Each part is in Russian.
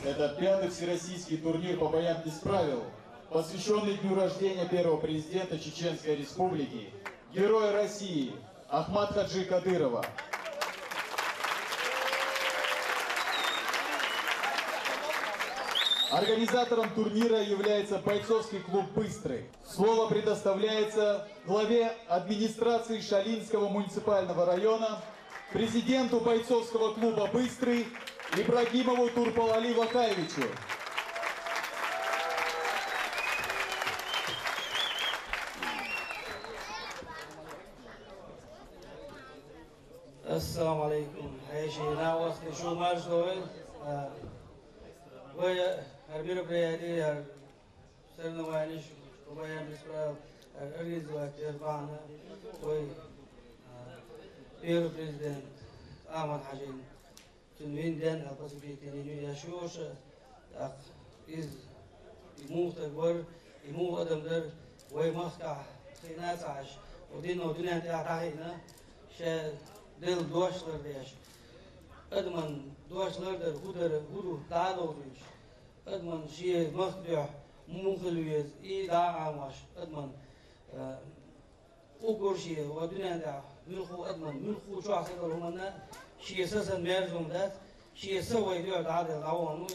Это пятый всероссийский турнир по боям без правил, посвященный дню рождения первого президента Чеченской Республики, Героя России Ахмат Хаджи Кадырова. Организатором турнира является бойцовский клуб «Быстрый». Слово предоставляется главе администрации Шалинского муниципального района, президенту бойцовского клуба «Быстрый» Ибрагимову Турпалали Вахаевичу. Assalamu alaikum. Hayşina vakti şu marş doyl. Ve her bir priyadi her sernuvaniş bayan bisral ariz vakti erfana ve bir prezident Ahmet Hacin Tünvinden alpasibiyetini yaşıyor. İz muhtar imu adamlar ve mahkah xinat aş. O dünya tahina şey del doşlar deş. Adman doşlardır hudu daha doğruş. Adman şey mahkah muhilüyez iyi daha amaş. Adman o kurşiye ve dünyada mülku adman mülku şu asıl olmana شيء أساسا ميرجم ذات شيء سوى يدور عادة العوام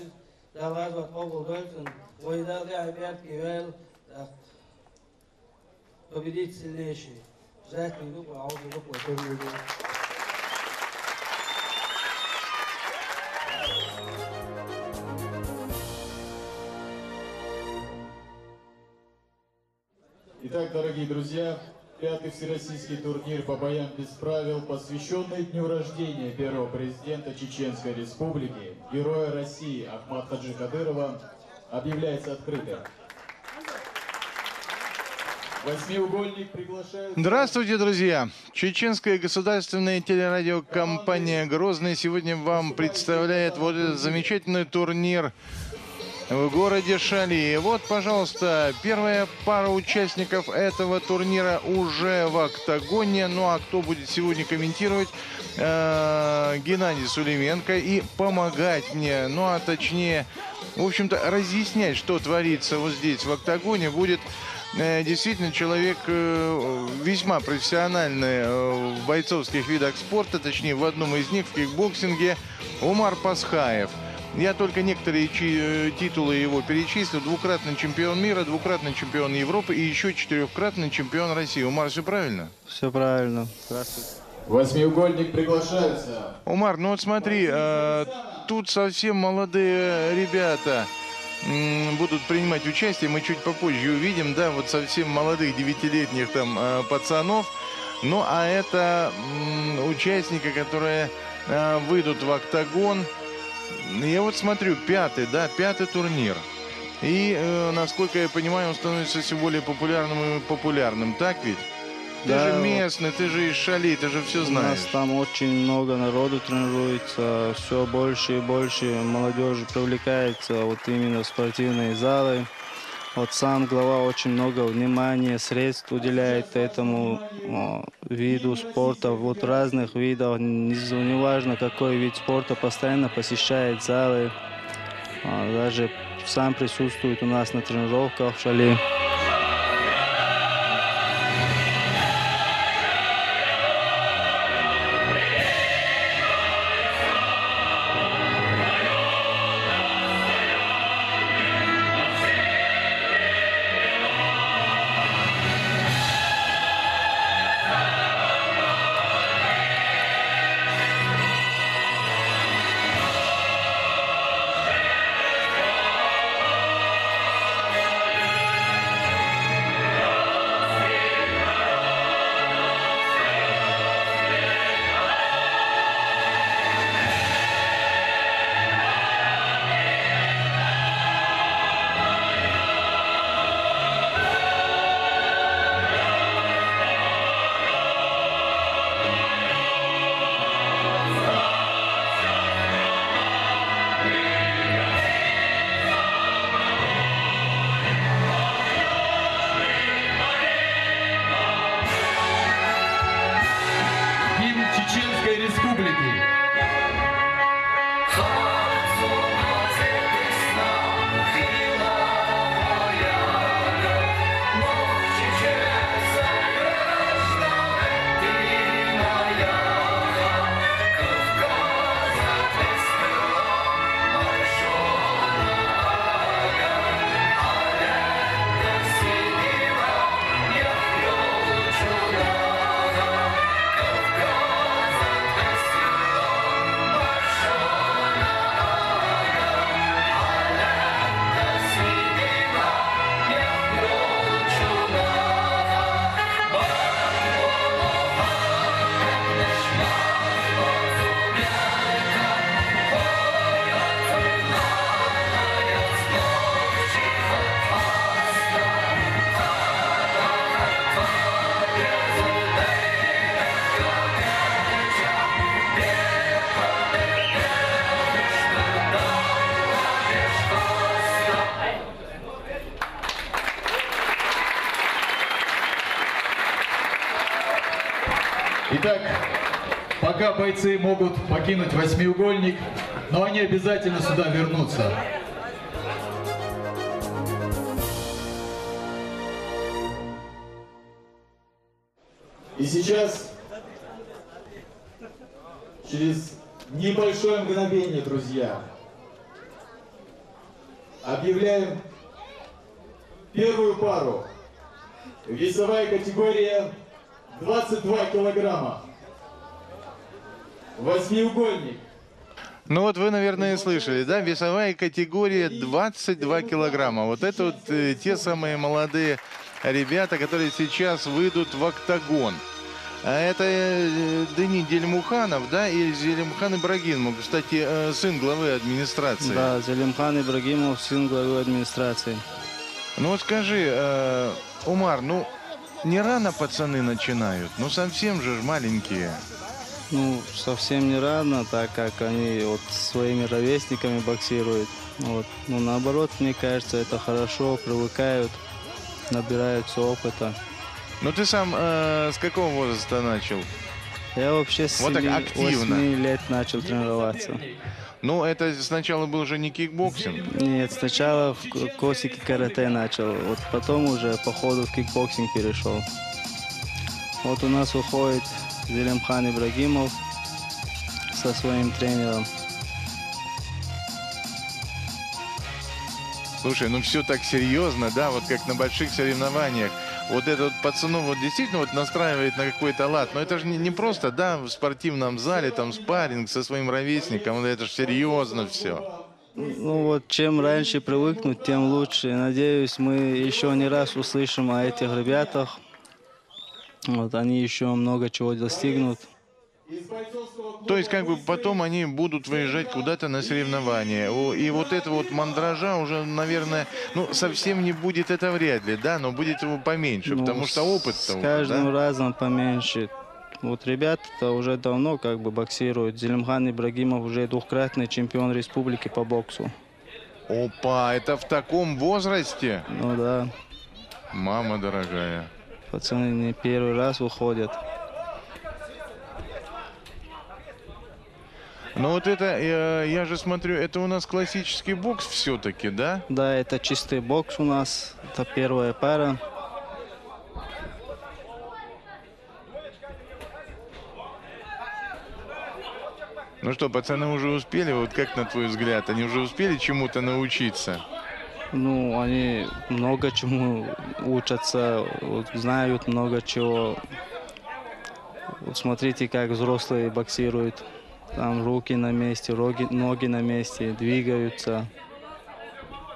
ده لازم تقول دولتن وإذا لعب يبكي ويل فبديت سليشي ذات يدوك وعوض يدوك وترمي. Итак, дорогие друзья, пятый всероссийский турнир по боям без правил, посвященный дню рождения первого президента Чеченской Республики, Героя России Ахмат Хаджи Кадырова, объявляется открытым. Восьмиугольник приглашает... Здравствуйте, друзья! Чеченская государственная телерадиокомпания «Грозный» сегодня вам представляет вот этот замечательный турнир в городе Шали. Вот, пожалуйста, первая пара участников этого турнира уже в октагоне. Ну а кто будет сегодня комментировать? Геннадий Сулейменко. И помогать мне, ну а точнее, в общем-то, разъяснять, что творится вот здесь в октагоне, будет действительно человек весьма профессиональный в бойцовских видах спорта, точнее в одном из них, в кикбоксинге, Умар Пасхаев. Я только некоторые титулы его перечислю. Двукратный чемпион мира, двукратный чемпион Европы и еще четырехкратный чемпион России. Умар, все правильно? Все правильно. Здравствуйте. Восьмиугольник приглашается. Умар, ну вот смотри, тут совсем молодые ребята будут принимать участие. Мы чуть попозже увидим, да, вот совсем молодых 9-летних там пацанов. Ну, а это участники, которые выйдут в октагон. Я вот смотрю, пятый турнир. И, насколько я понимаю, он становится все более популярным и популярным. Так ведь? Ты Да, же местный, ты же из Шали, ты же все у знаешь. нас там очень много народу тренируется, все больше и больше молодежи привлекается вот именно в спортивные залы. Вот сам глава очень много внимания, средств уделяет этому виду спорта, вот разных видов, неважно какой вид спорта, постоянно посещает залы, даже сам присутствует у нас на тренировках в Шали. Республики. Итак, пока бойцы могут покинуть восьмиугольник, но они обязательно сюда вернутся. И сейчас, через небольшое мгновение, друзья, объявляем первую пару. Весовая категория 22 килограмма. Восьмиугольник. Ну вот вы, наверное, слышали, да? Весовая категория 22 килограмма. Вот это вот те самые молодые ребята, которые сейчас выйдут в октагон. А это Дени Дельмуханов, да, и Зелимхан Ибрагимов, кстати, сын главы администрации. Да, Зелимхан Ибрагимов, сын главы администрации. Ну вот скажи, Умар, ну не рано пацаны начинают? Ну совсем же маленькие. Ну, совсем не рано, так как они вот своими ровесниками боксируют. Вот. Ну, наоборот, мне кажется, это хорошо, привыкают, набираются опыта. Ну ты сам с какого возраста начал? Я вообще с Вот так 8 лет начал тренироваться. Ну это сначала был же не кикбоксинг. Нет, сначала в косике карате начал, вот потом уже по ходу в кикбоксинг перешел. Вот у нас выходит Зелимхан Ибрагимов со своим тренером. Слушай, ну все так серьезно, да, вот как на больших соревнованиях. Вот этот пацанов вот действительно вот настраивает на какой-то лад. Но это же не просто, да, в спортивном зале, там спарринг со своим ровесником. Это же серьезно все. Ну вот, чем раньше привыкнуть, тем лучше. Надеюсь, мы еще не раз услышим о этих ребятах. Вот, они еще много чего достигнут. То есть, как бы потом они будут выезжать куда-то на соревнования. И вот это вот мандража уже, наверное, ну, совсем не будет, это вряд ли, да, но будет его поменьше, Ну, потому что опыт-то с уже, каждым да? разом поменьше. Вот ребята-то уже давно как бы боксируют. Зелимхан Ибрагимов уже двукратный чемпион республики по боксу. Опа, это в таком возрасте? Ну да, Мама дорогая. пацаны не первый раз выходят. Ну вот это, я же смотрю, это у нас классический бокс все-таки, да? Да, это чистый бокс у нас. Это первая пара. Ну что, пацаны уже успели, вот как на твой взгляд, они уже успели чему-то научиться? Ну, они много чему учатся, вот, знают много чего. Вот смотрите, как взрослые боксируют. Там руки на месте, ноги на месте, двигаются.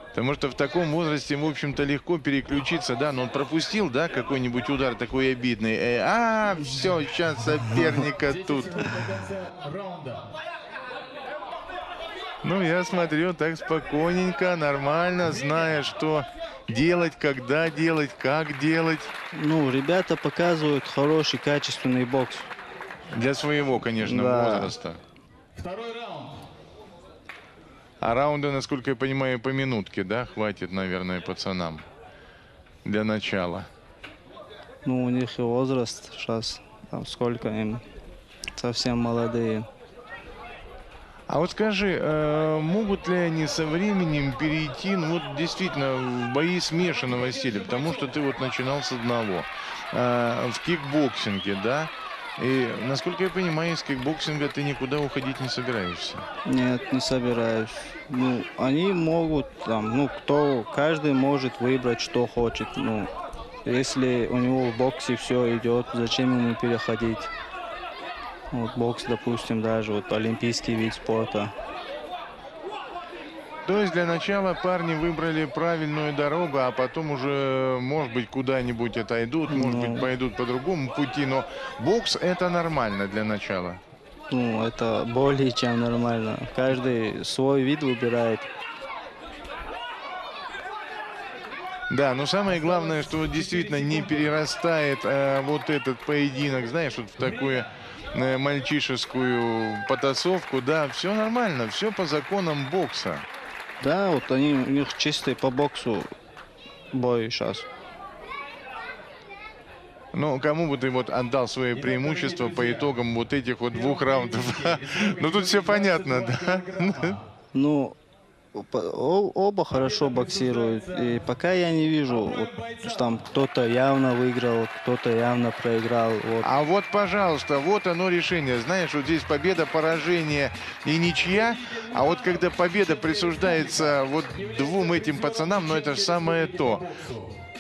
Потому что в таком возрасте, в общем-то, легко переключиться, да, но он пропустил, да, какой-нибудь удар такой обидный. Все, сейчас соперника тут. Ну, я смотрю так спокойненько, нормально, зная, что делать, когда делать, как делать. Ну, ребята показывают хороший, качественный бокс. Для своего, конечно, Да. возраста. Второй раунд. А раунда, насколько я понимаю, по минутке, да, хватит, наверное, пацанам для начала. Ну, у них и возраст сейчас, там сколько им, совсем молодые. А вот скажи, могут ли они со временем перейти, ну вот действительно, в бои смешанного стиля? Потому что ты вот начинал с одного. В кикбоксинге, да? И, насколько я понимаю, из кикбоксинга ты никуда уходить не собираешься. Нет, не собираюсь. Ну, они могут, там, ну, каждый может выбрать, что хочет. Ну, если у него в боксе все идет, зачем ему переходить? Вот бокс, допустим, даже вот олимпийский вид спорта. То есть для начала парни выбрали правильную дорогу, а потом уже, может быть, куда-нибудь отойдут, может быть, пойдут по другому пути, но бокс это нормально для начала. Ну, это более чем нормально. Каждый свой вид выбирает. Да, но самое главное, что действительно не перерастает вот этот поединок, знаешь, вот в такую мальчишескую потасовку. Да, все нормально, все по законам бокса. Да, вот они, у них чистый по боксу бой сейчас. Ну, кому бы ты вот отдал свои преимущества по итогам вот этих вот 2 раундов? Ну, тут все понятно, да? Ну, оба хорошо боксируют. И пока я не вижу, вот, что там кто-то явно выиграл, кто-то явно проиграл. Вот. А вот, пожалуйста, вот оно решение. Знаешь, вот здесь победа, поражение и ничья. А вот когда победа присуждается вот 2 этим пацанам, ну это же самое то.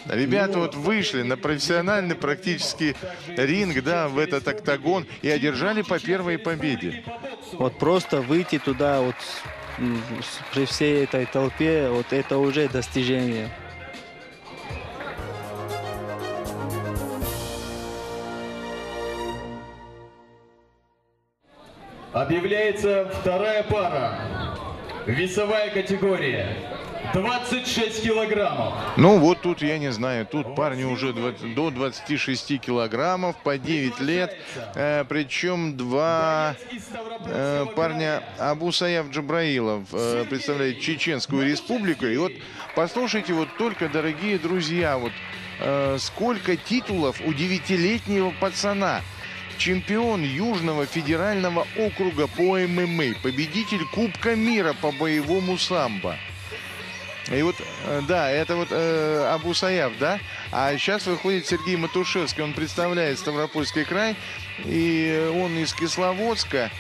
Ребята вот вышли на профессиональный практически ринг, да, в этот октагон и одержали по первой победе. Вот просто выйти туда вот при всей этой толпе, вот это уже достижение. Объявляется вторая пара. Весовая категория. 26 килограммов. Ну вот тут я не знаю, тут парни уже до 26 килограммов, по 9 лет, причем 2 парня Абусаяв Джабраилов представляет Чеченскую Республику. И вот послушайте вот только, дорогие друзья, вот сколько титулов у 9-летнего пацана. Чемпион Южного федерального округа по ММА, победитель Кубка мира по боевому самбо. И вот, да, это вот Абусаяв, да? А сейчас выходит Сергей Матушевский, он представляет Ставропольский край, и он из Кисловодска.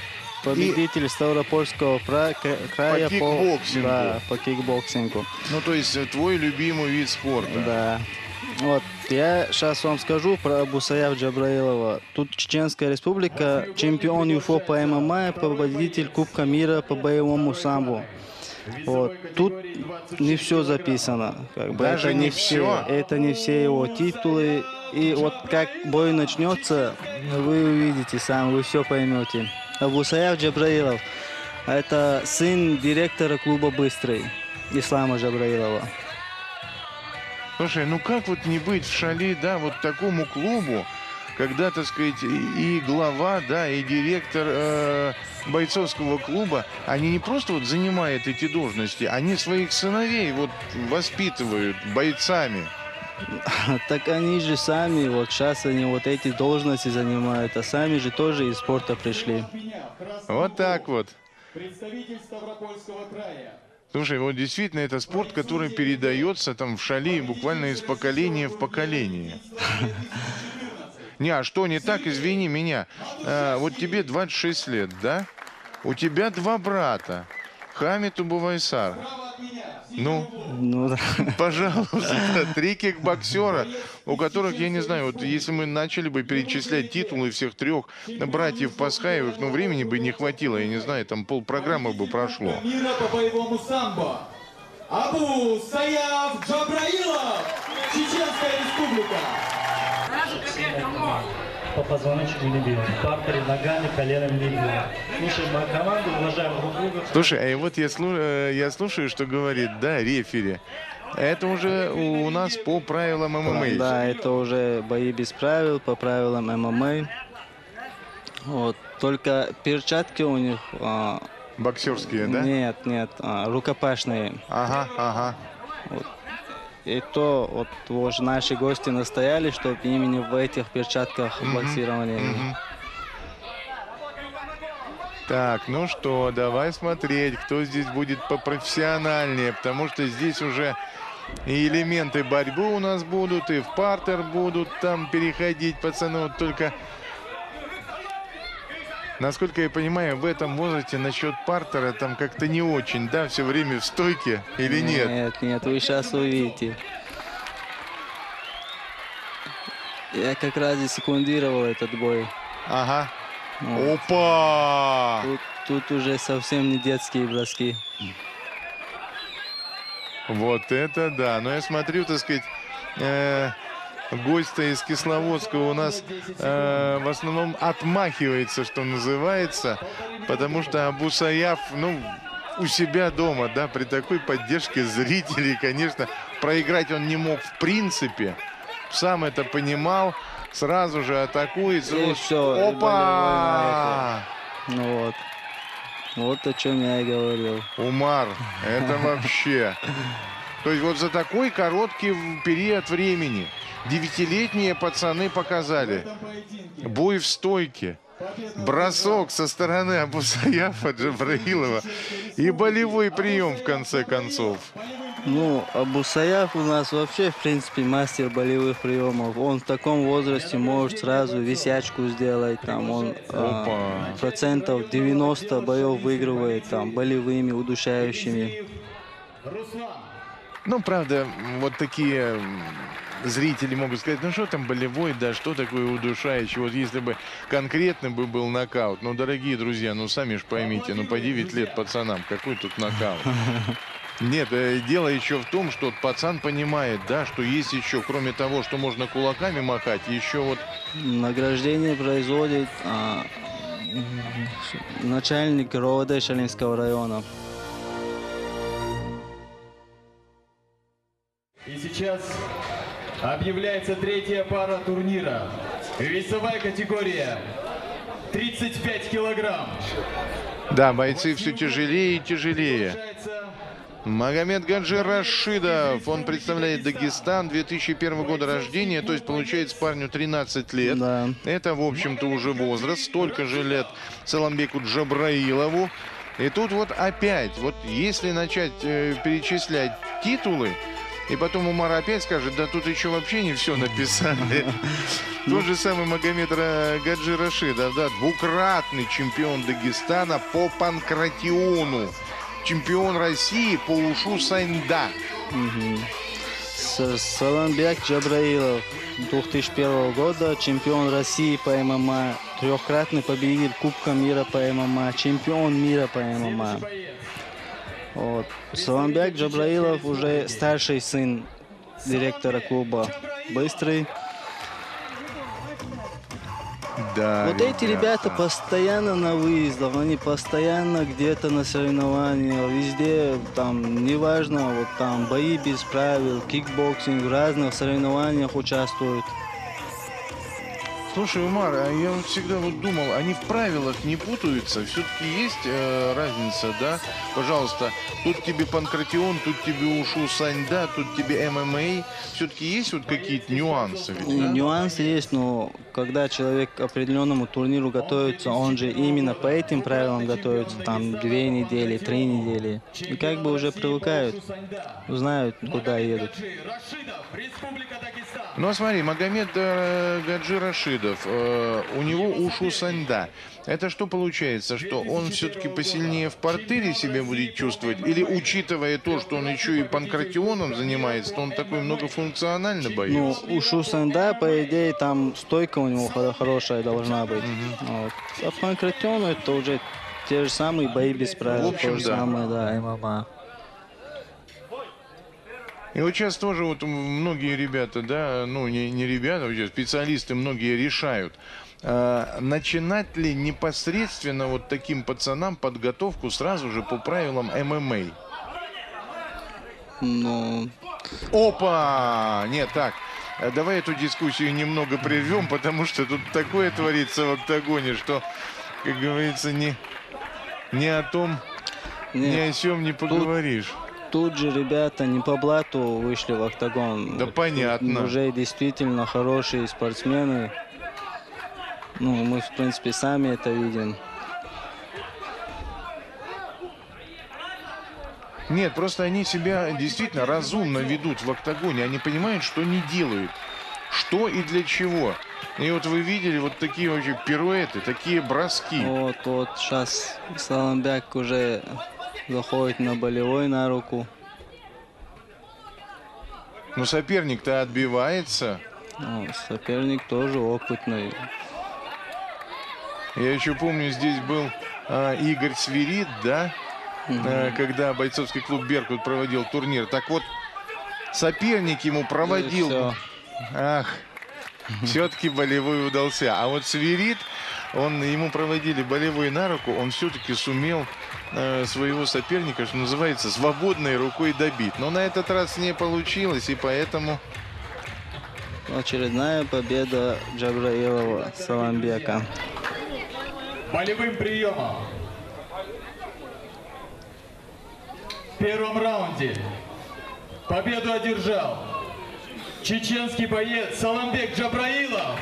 Победитель Ставропольского края по кикбоксингу. По кикбоксингу. Ну, то есть твой любимый вид спорта. Да. Вот, я сейчас вам скажу про Абусаяв Джабраилова. Тут Чеченская Республика, чемпион ЮФО по ММА, победитель Кубка мира по боевому самбо. Вот. Тут не все записано. Как бы Даже это не все. Это не все его титулы. И вот как бой начнется, вы увидите сам, вы все поймете. Абусаяв Джабраилов – это сын директора клуба «Быстрый» Ислама Джабраилова. Слушай, ну как вот не быть в Шали, да, вот такому клубу, когда, так сказать, и глава, да, и директор бойцовского клуба, они не просто вот занимают эти должности, они своих сыновей вот воспитывают бойцами. Так они же сами, вот сейчас они вот эти должности занимают, а сами же тоже из спорта пришли. Вот так вот. Представитель Ставропольского края. Слушай, вот действительно это спорт, который передается там в Шали буквально из поколения в поколение. Не, а что не так, извини меня. Вот тебе 26 лет, да? У тебя 2 брата. Хамид и Бувайсар. Ну, да. Пожалуйста, 3 кикбоксера, у которых, я не знаю, вот если мы начали бы перечислять титулы всех 3 братьев Пасхаевых, ну, времени бы не хватило, я не знаю, там полпрограммы бы прошло. Мира по боевому самбо. Абусаяв Джабраилов, Чеченская Республика. По позвоночнику не бьем. Партере, ногами, коленами не бьем. Слушаем мою команду, уважаем друг друга. Слушай, а вот я слушаю, что говорит, да, рефери. Это уже у нас по правилам ММА. Да, это уже бои без правил, по правилам ММА. Вот. Только перчатки у них... Боксерские, да? Нет, рукопашные. Ага. Вот. И то вот наши гости настояли, чтобы именно в этих перчатках боксировали. Так, ну что, давай смотреть, кто здесь будет попрофессиональнее, потому что здесь уже и элементы борьбы у нас будут, и в партер будут там переходить пацаны. Вот только, насколько я понимаю, в этом возрасте насчет партера там как-то не очень, да, все время в стойке или нет? Нет, нет, вы сейчас увидите. Я как раз и секундировал этот бой. Ага. Вот. Опа! Тут уже совсем не детские броски. Вот это да. Но я смотрю, так сказать, гость-то из Кисловодска у нас в основном отмахивается, что называется, потому что Абусаяф, ну, у себя дома, да, при такой поддержке зрителей, конечно, проиграть он не мог в принципе. Сам это понимал, сразу же атакует. И все. Опа! Ну вот. Вот о чем я и говорил. Умар, это вообще... То есть вот за такой короткий период времени 9-летние пацаны показали бой в стойке, бросок со стороны Абусаяфа Джабраилова и болевой прием в конце концов. Ну, Абусаяф у нас вообще, в принципе, мастер болевых приемов. Он в таком возрасте может сразу висячку сделать. Там он процентов 90 боев выигрывает там болевыми, удушающими. Ну, правда, вот такие зрители могут сказать, ну что там болевой, да, что такое удушающий. Вот если бы конкретно бы был нокаут. Ну, дорогие друзья, ну сами же поймите, ну по 9 лет пацанам, какой тут нокаут? Нет, дело еще в том, что пацан понимает, да, что есть еще, кроме того, что можно кулаками махать, еще вот... Награждение производит начальник РОВД Шалинского района. И сейчас объявляется третья пара турнира. Весовая категория 35 килограмм. Да, бойцы все тяжелее и тяжелее. Магомед Гаджи Рашидов, он представляет Дагестан, 2001 года рождения, то есть получается парню 13 лет. Да. Это, в общем-то, уже возраст, столько же лет Саламбеку Джабраилову. И тут вот опять, вот если начать перечислять титулы, и потом Умар опять скажет, да тут еще вообще не все написали. Тот же самый Магомед Гаджи Рашидов, да, двукратный чемпион Дагестана по панкратиону. Чемпион России по ушу Саньда. Саламбек Джабраилов, 2001 года, чемпион России по ММА, трехкратный победитель Кубка мира по ММА, чемпион мира по ММА. Вот. Саламбек Джабраилов уже старший сын директора клуба «Быстрый». Да, вот эти ребята постоянно на выездах, они постоянно где-то на соревнованиях, везде, там, неважно, вот там бои без правил, кикбоксинг, в разных соревнованиях участвуют. Слушай, Умар, а я вот всегда вот думал, они в правилах не путаются? Все-таки есть разница, да? Пожалуйста, тут тебе панкратион, тут тебе ушу Саньда, тут тебе ММА. Все-таки есть вот какие-то нюансы? Ведь, да? Нюансы есть, но когда человек к определенному турниру готовится, он же именно по этим правилам готовится, там 2 недели, 3 недели. И как бы уже привыкают, знают, куда едут. Ну, а смотри, Магомед Гаджи Рашидов, у него ушу Саньда. Это что получается, что он все-таки посильнее в партере себя будет чувствовать? Или, учитывая то, что он еще и панкратионом занимается, то он такой многофункциональный боец? Ну, ушу Саньда, по идее, там стойка у него хорошая должна быть. Вот. А панкратион это уже те же самые бои без правил, в общем, то же да. самое, да, ММА. И вот сейчас тоже вот многие ребята, да, ну не ребята, специалисты многие решают, начинать ли непосредственно вот таким пацанам подготовку сразу же по правилам ММА? Ну... Опа! Нет, так, давай эту дискуссию немного прервем, потому что тут такое творится в октагоне, что, как говорится, ни о том, ни о сём не поговоришь. Тут же ребята не по блату вышли в октагон. Да вот, понятно. Уже действительно хорошие спортсмены. Ну, мы, в принципе, сами это видим. Нет, просто они себя действительно разумно ведут в октагоне. Они понимают, что они делают. Что и для чего. И вот вы видели вот такие вообще пируэты, такие броски. Вот сейчас Саламбек уже заходит на болевой на руку. Но соперник-то отбивается. Ну, соперник тоже опытный. Я еще помню, здесь был Игорь Свирид, да? Когда бойцовский клуб «Беркут» проводил турнир. Так вот, соперник ему проводил. Ах, все-таки болевой удался. А вот Свирид, ему проводили болевой на руку, он все-таки сумел своего соперника, что называется, свободной рукой добить. Но на этот раз не получилось, и поэтому... Очередная победа Джабраилова Саламбека. Болевым приемом. В первом раунде победу одержал чеченский боец Саламбек Джабраилов.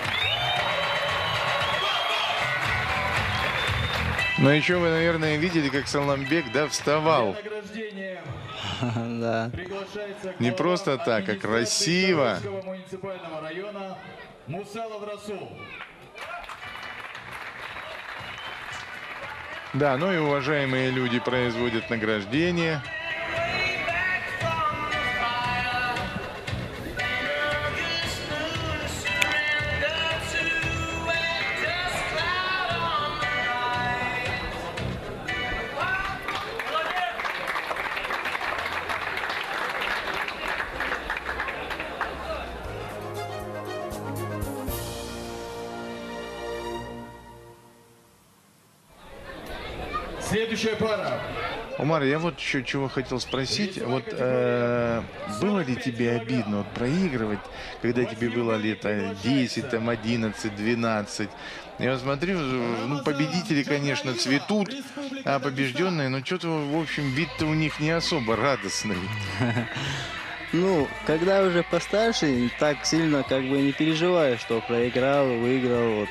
Но еще вы, наверное, видели, как Саламбек, да, вставал. Да. Не просто так, а красиво. Муниципального района Мусалов Расул. Да, ну и уважаемые люди производят награждение. Следующая пара. Умар, я вот еще чего хотел спросить. Вот было ли тебе обидно вот, проигрывать, когда тебе было лет 10, там, 11, 12? Я вот смотрю, ну, победители, конечно, цветут, а побежденные, ну, что-то, в общем, вид-то у них не особо радостный. Ну, когда уже постарше, так сильно как бы не переживаешь, что проиграл, выиграл, вот,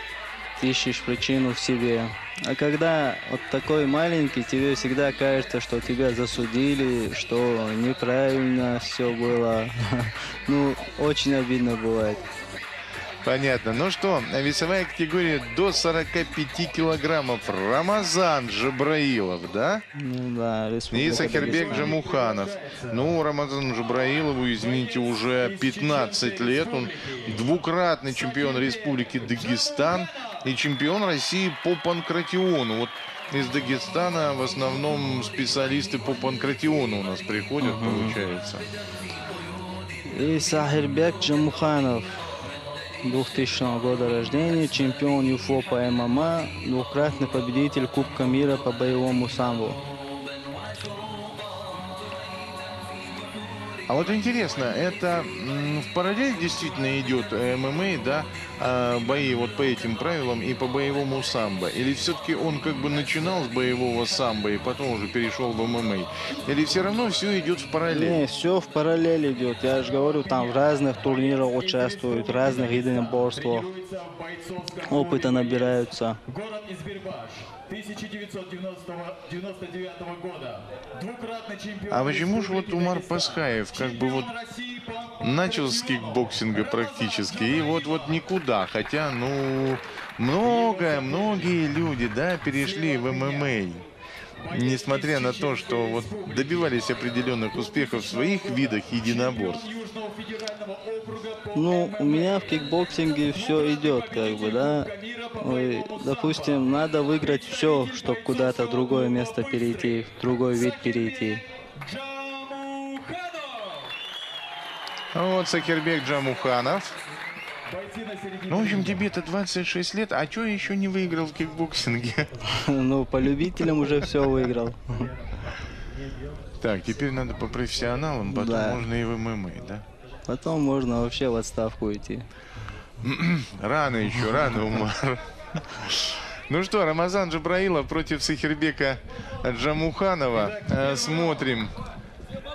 ищешь причину в себе. А когда вот такой маленький, тебе всегда кажется, что тебя засудили, что неправильно все было. Ну, очень обидно бывает. Понятно. Ну что, весовая категория до 45 килограммов. Рамазан Джабраилов, да? Ну да, И Сахирбек Джамуханов. Ну, Рамазану Джабраилову, извините, уже 15 лет. Он двукратный чемпион Республики Дагестан и чемпион России по панкратиону. Вот из Дагестана в основном специалисты по панкратиону у нас приходят, получается. И Сахирбек Джамуханов. 2000 года рождения, чемпион ЮФО по ММА, двукратный победитель Кубка мира по боевому самбо. А вот интересно, это в параллель действительно идет ММА, да, бои вот по этим правилам и по боевому самбо? Или все-таки он как бы начинал с боевого самбо и потом уже перешел в ММА? Или все равно все идет в параллель? Не, все в параллель идет. Я же говорю, там в разных турнирах участвуют, в разных единоборствах. Опыта набираются. Город Избербаш, 1999 года. Двукратный чемпион. А почему же вот Умар Пасхаев как бы вот начал с кикбоксинга практически и вот никуда, хотя, ну, многие люди, да, перешли в ММА, несмотря на то, что вот добивались определенных успехов в своих видах единоборств. Ну, у меня в кикбоксинге все идет, как бы, да. Ой, допустим, надо выиграть все, чтобы куда-то в другое место перейти, в другой вид перейти. Вот Сахирбек Джамуханов. Ну, в общем, тебе-то 26 лет, а что еще не выиграл в кикбоксинге? Ну, по любителям уже все выиграл. Так, теперь надо по профессионалам, потом Да. можно и в ММА, да? Потом можно вообще в отставку идти. Рано еще, рано, Умар. Ну что, Рамазан Джабраилов против Сахирбека Джамуханова. Смотрим.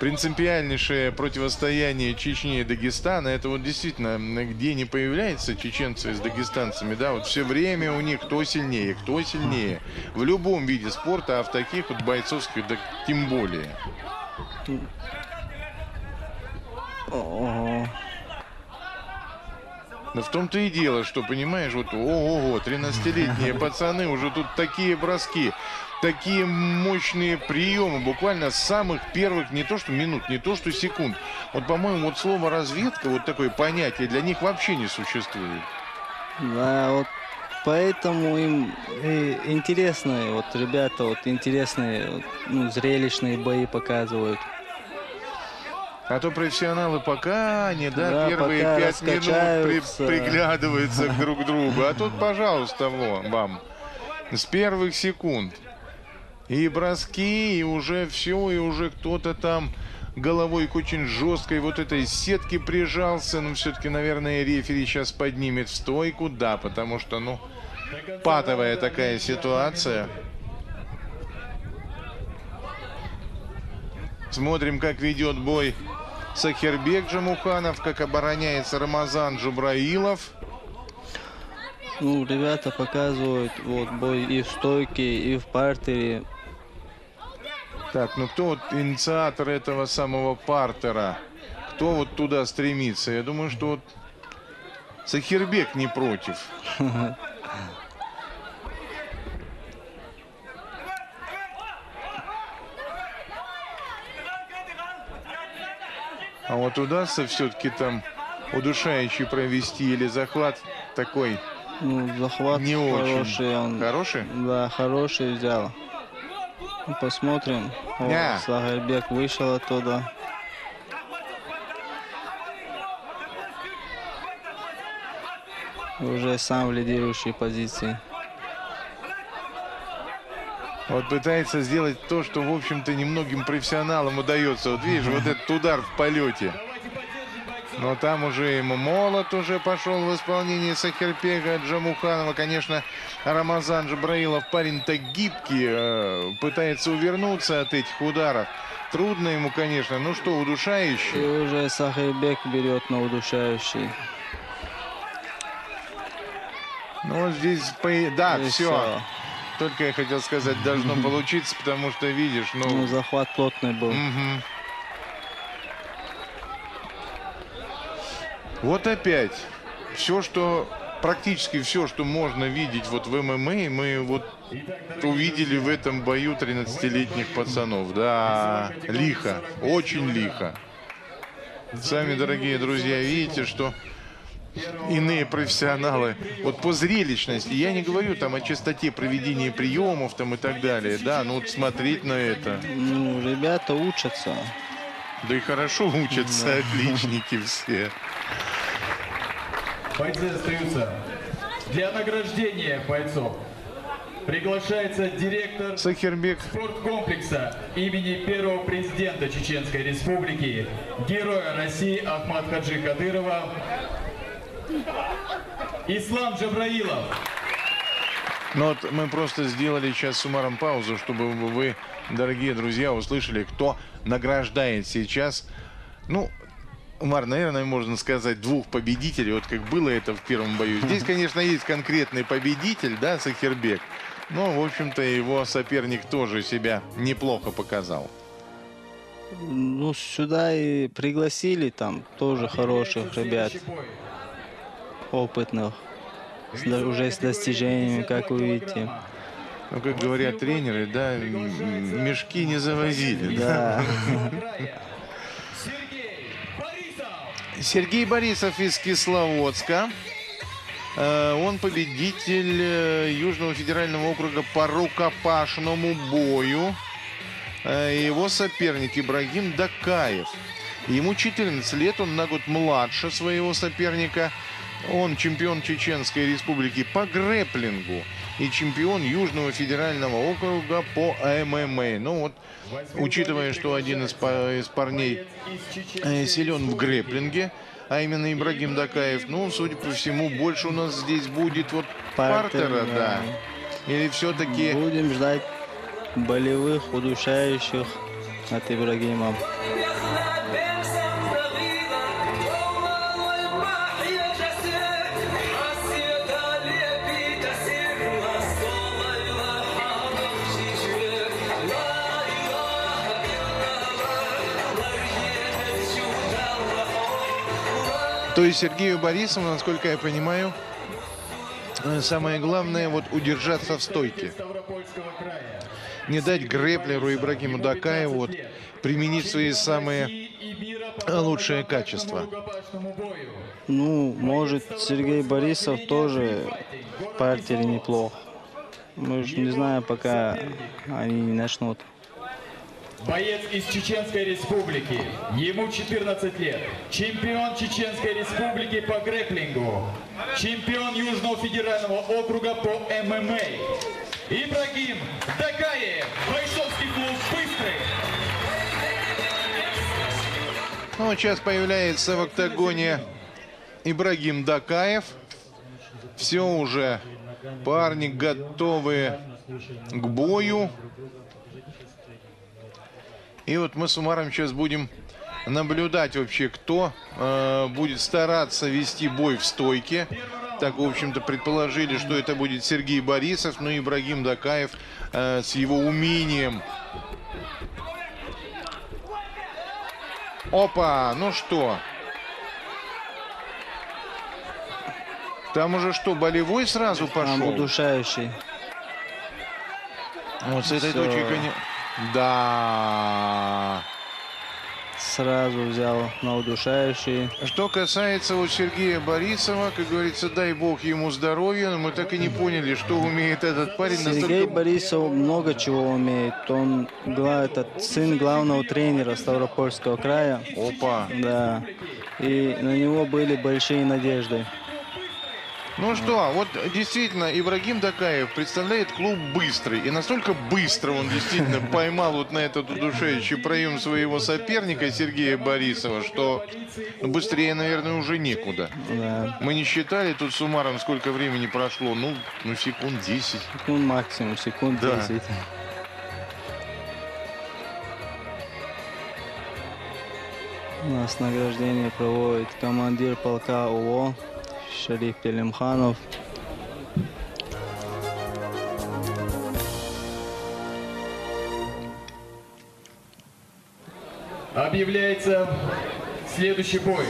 Принципиальнейшее противостояние Чечни и Дагестана. Это вот действительно, где не появляются чеченцы с дагестанцами, да, вот все время у них кто сильнее. В любом виде спорта, а в таких вот бойцовских, да, тем более. Ого. Да в том-то и дело, что, понимаешь, вот, ого-го, 13-летние пацаны, уже тут такие броски, такие мощные приемы, буквально с самых первых, не то что минут, не то что секунд. Вот, по-моему, вот слово разведка, вот такое понятие для них вообще не существует. Да, вот поэтому им и интересно, вот ребята вот интересные, вот, ну, зрелищные бои показывают. А то профессионалы пока они, да, первые пока 5 минут раскачаются. приглядываются друг к другу. А тут, пожалуйста, вам, с первых секунд. И броски, и уже все, и уже кто-то там головой к очень жесткой вот этой сетке прижался. Но все-таки, наверное, рефери сейчас поднимет в стойку. Да, потому что, ну, патовая такая ситуация. Смотрим, как ведет бой Сахирбек Джамуханов, как обороняется Рамазан Джубраилов. Ну, ребята показывают вот бой и в стойке, и в партере. Так, ну кто вот инициатор этого самого партера? Кто вот туда стремится? Я думаю, что вот Сахирбек не против. А вот удастся все-таки там удушающий провести или захват такой? Ну, захват не хороший. очень. Он, Хороший? Да, хороший взял. Ну, посмотрим. О, Сахирбек вышел оттуда. Уже сам в лидирующей позиции. Вот пытается сделать то, что, в общем-то, немногим профессионалам удается. Вот видишь, вот этот удар в полете. Но там уже ему молот уже пошел в исполнении Сахирбека Джамуханова. Конечно, Рамазан Джубраилов парень-то гибкий, пытается увернуться от этих ударов. Трудно ему, конечно. Ну что, удушающий? И уже Сахирбек берет на удушающий. Ну вот здесь, да, И все. Только я хотел сказать, должно получиться, потому что, видишь, Ну, захват плотный был. Угу. Вот опять. Все, что... Практически все, что можно видеть вот в ММА, мы вот увидели в этом бою 13-летних пацанов. Да, лихо. Очень лихо. Сами, дорогие друзья, видите, что... Иные профессионалы, вот по зрелищности, я не говорю там о частоте проведения приемов там и так далее, да, ну вот смотреть на это. Ну, ребята учатся. Да и хорошо учатся, да. Отличники все. Бойцы остаются. Для награждения бойцов приглашается директор Сахирбек спорткомплекса имени первого президента Чеченской Республики, Героя России Ахмат Хаджи Кадырова, Ислам Джабраилов. Ну вот мы просто сделали сейчас с Умаром паузу, чтобы вы, дорогие друзья, услышали, кто награждает сейчас. Ну, Умар, наверное, можно сказать, двух победителей, вот как было это в первом бою. Здесь, конечно, есть конкретный победитель, да, Сахирбек. Но, в общем-то, его соперник тоже себя неплохо показал. Ну, сюда и пригласили там тоже хороших ребят. Опытных, уже с достижениями, как вы видите. Ну, как говорят тренеры, да, мешки не завозили. Да. Сергей Борисов из Кисловодска. Он победитель Южного федерального округа по рукопашному бою. Его соперник Ибрагим Дакаев. Ему 14 лет, он на год младше своего соперника. Он чемпион Чеченской Республики по грэпплингу и чемпион Южного федерального округа по ММА. Ну вот, учитывая, что один из парней силен в грэпплинге, а именно Ибрагим Дакаев, ну, судя по всему, больше у нас здесь будет вот партера, да. Или все-таки... Будем ждать болевых, удушающих от Ибрагима. То есть Сергею Борисову, насколько я понимаю, самое главное вот удержаться в стойке. Не дать грэплеру Ибрагиму Дакаеву вот применить свои самые лучшие качества. Ну, может, Сергей Борисов тоже в партере неплох. Мы же не знаем, пока они не начнут. Боец из Чеченской Республики. Ему 14 лет. Чемпион Чеченской Республики по грэпплингу. Чемпион Южного федерального округа по ММА. Ибрагим Дакаев. Бойцовский клуб «Быстрый». Ну, вот сейчас появляется в октагоне Ибрагим Дакаев. Все уже. Парни готовы к бою. И вот мы с Умаром сейчас будем наблюдать вообще, кто будет стараться вести бой в стойке. Так, в общем-то, предположили, что это будет Сергей Борисов, но Ибрагим Дакаев с его умением. Опа, ну что? Там уже что, болевой сразу пошел? Там удушающий. Вот с этой Всё. точки, конечно. Да. Сразу взял на удушающий. Что касается вот Сергея Борисова, как говорится, дай бог ему здоровья, но мы так и не поняли, что умеет этот парень. Сергей Борисов много чего умеет. Он этот сын главного тренера Ставропольского края. Опа. Да. И на него были большие надежды. Ну что, вот действительно, Ибрагим Дакаев представляет клуб «Быстрый». И настолько быстро он действительно поймал вот на этот удушающий проем своего соперника Сергея Борисова, что быстрее, наверное, уже некуда. Да. Мы не считали тут с Умаром, сколько времени прошло. Ну секунд 10. Ну, максимум секунд Да. 10. У нас награждение проводит командир полка УО Шариф Пелемханов. Объявляется следующий бой.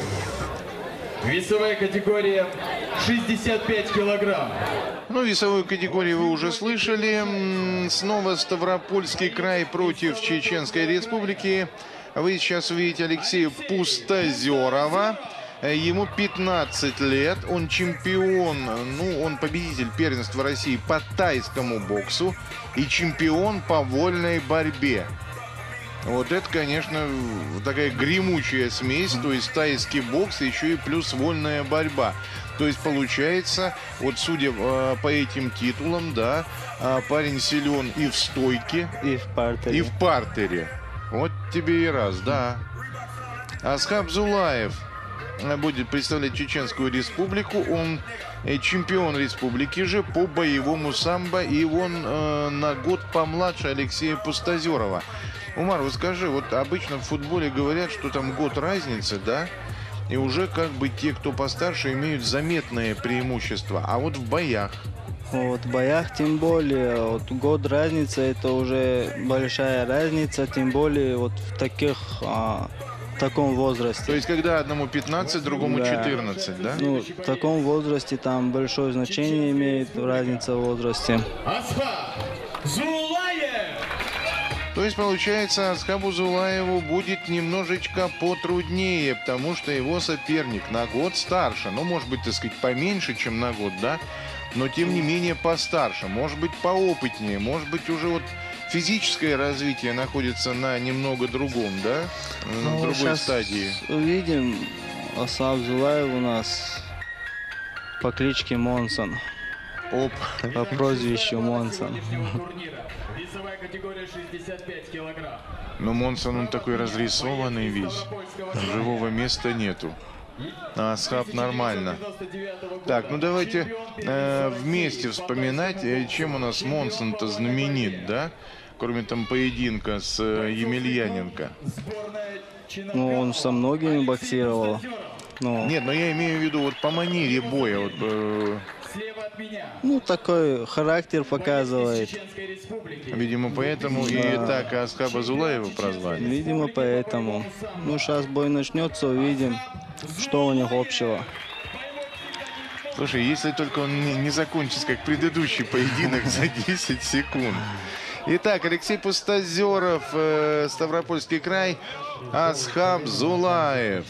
Весовая категория 65 килограмм. Ну, весовую категорию вы уже слышали. Снова Ставропольский край против Чеченской Республики. Вы сейчас увидите Алексея Пустозерова. Ему 15 лет. Он чемпион, ну, он победитель первенства России по тайскому боксу и чемпион по вольной борьбе. Вот это, конечно, такая гремучая смесь, то есть тайский бокс, еще и плюс вольная борьба. То есть получается, вот судя по этим титулам, да, парень силен и в стойке, И в партере. и в партере. Вот тебе и раз, да. Асхаб Зулаев будет представлять Чеченскую Республику. Он чемпион республики же по боевому самбо, и он на год помладше Алексея Пустозерова. Умар, вот скажи, вот обычно в футболе говорят, что там год разницы, да? И уже как бы те, кто постарше, имеют заметное преимущество. А вот в боях? Вот в боях тем более. Вот год разница, это уже большая разница, тем более вот в таком возрасте. То есть, когда одному 15, другому Да. 14, да? Ну, в таком возрасте там большое значение имеет разница в возрасте. Асхаб Зулаев! То есть, получается, Асхабу Зулаеву будет немножечко потруднее, потому что его соперник на год старше. Ну, может быть, так сказать, поменьше, чем на год, да? Но, тем не менее, постарше. Может быть, поопытнее. Может быть, уже вот физическое развитие находится на немного другом, да? На Ну, другой щас стадии. увидим. Асхаб Зулаев у нас по кличке Монсон. Оп. По прозвищу Монсон. Весовая категория 65 килограмм. Но Монсон, он такой разрисованный весь. Живого места нету. А Асхаб нормально. Так, ну давайте вместе вспоминать, чем у нас Монсон-то знаменит, да? Кроме там поединка с Емельяненко. Ну, он со многими боксировал. Ну, Нет, но я имею в виду вот по манере боя. Вот, Слева от меня. ну, такой характер показывает. Чеченской Республики. видимо, поэтому и так Асхаба Зулаева прозвали. Видимо, поэтому. Ну, сейчас бой начнется, увидим. что у них общего. Слушай, если только он не закончится, как предыдущий поединок, за 10 секунд. Итак, Алексей Пустозеров, Ставропольский край, Асхаб Зулаев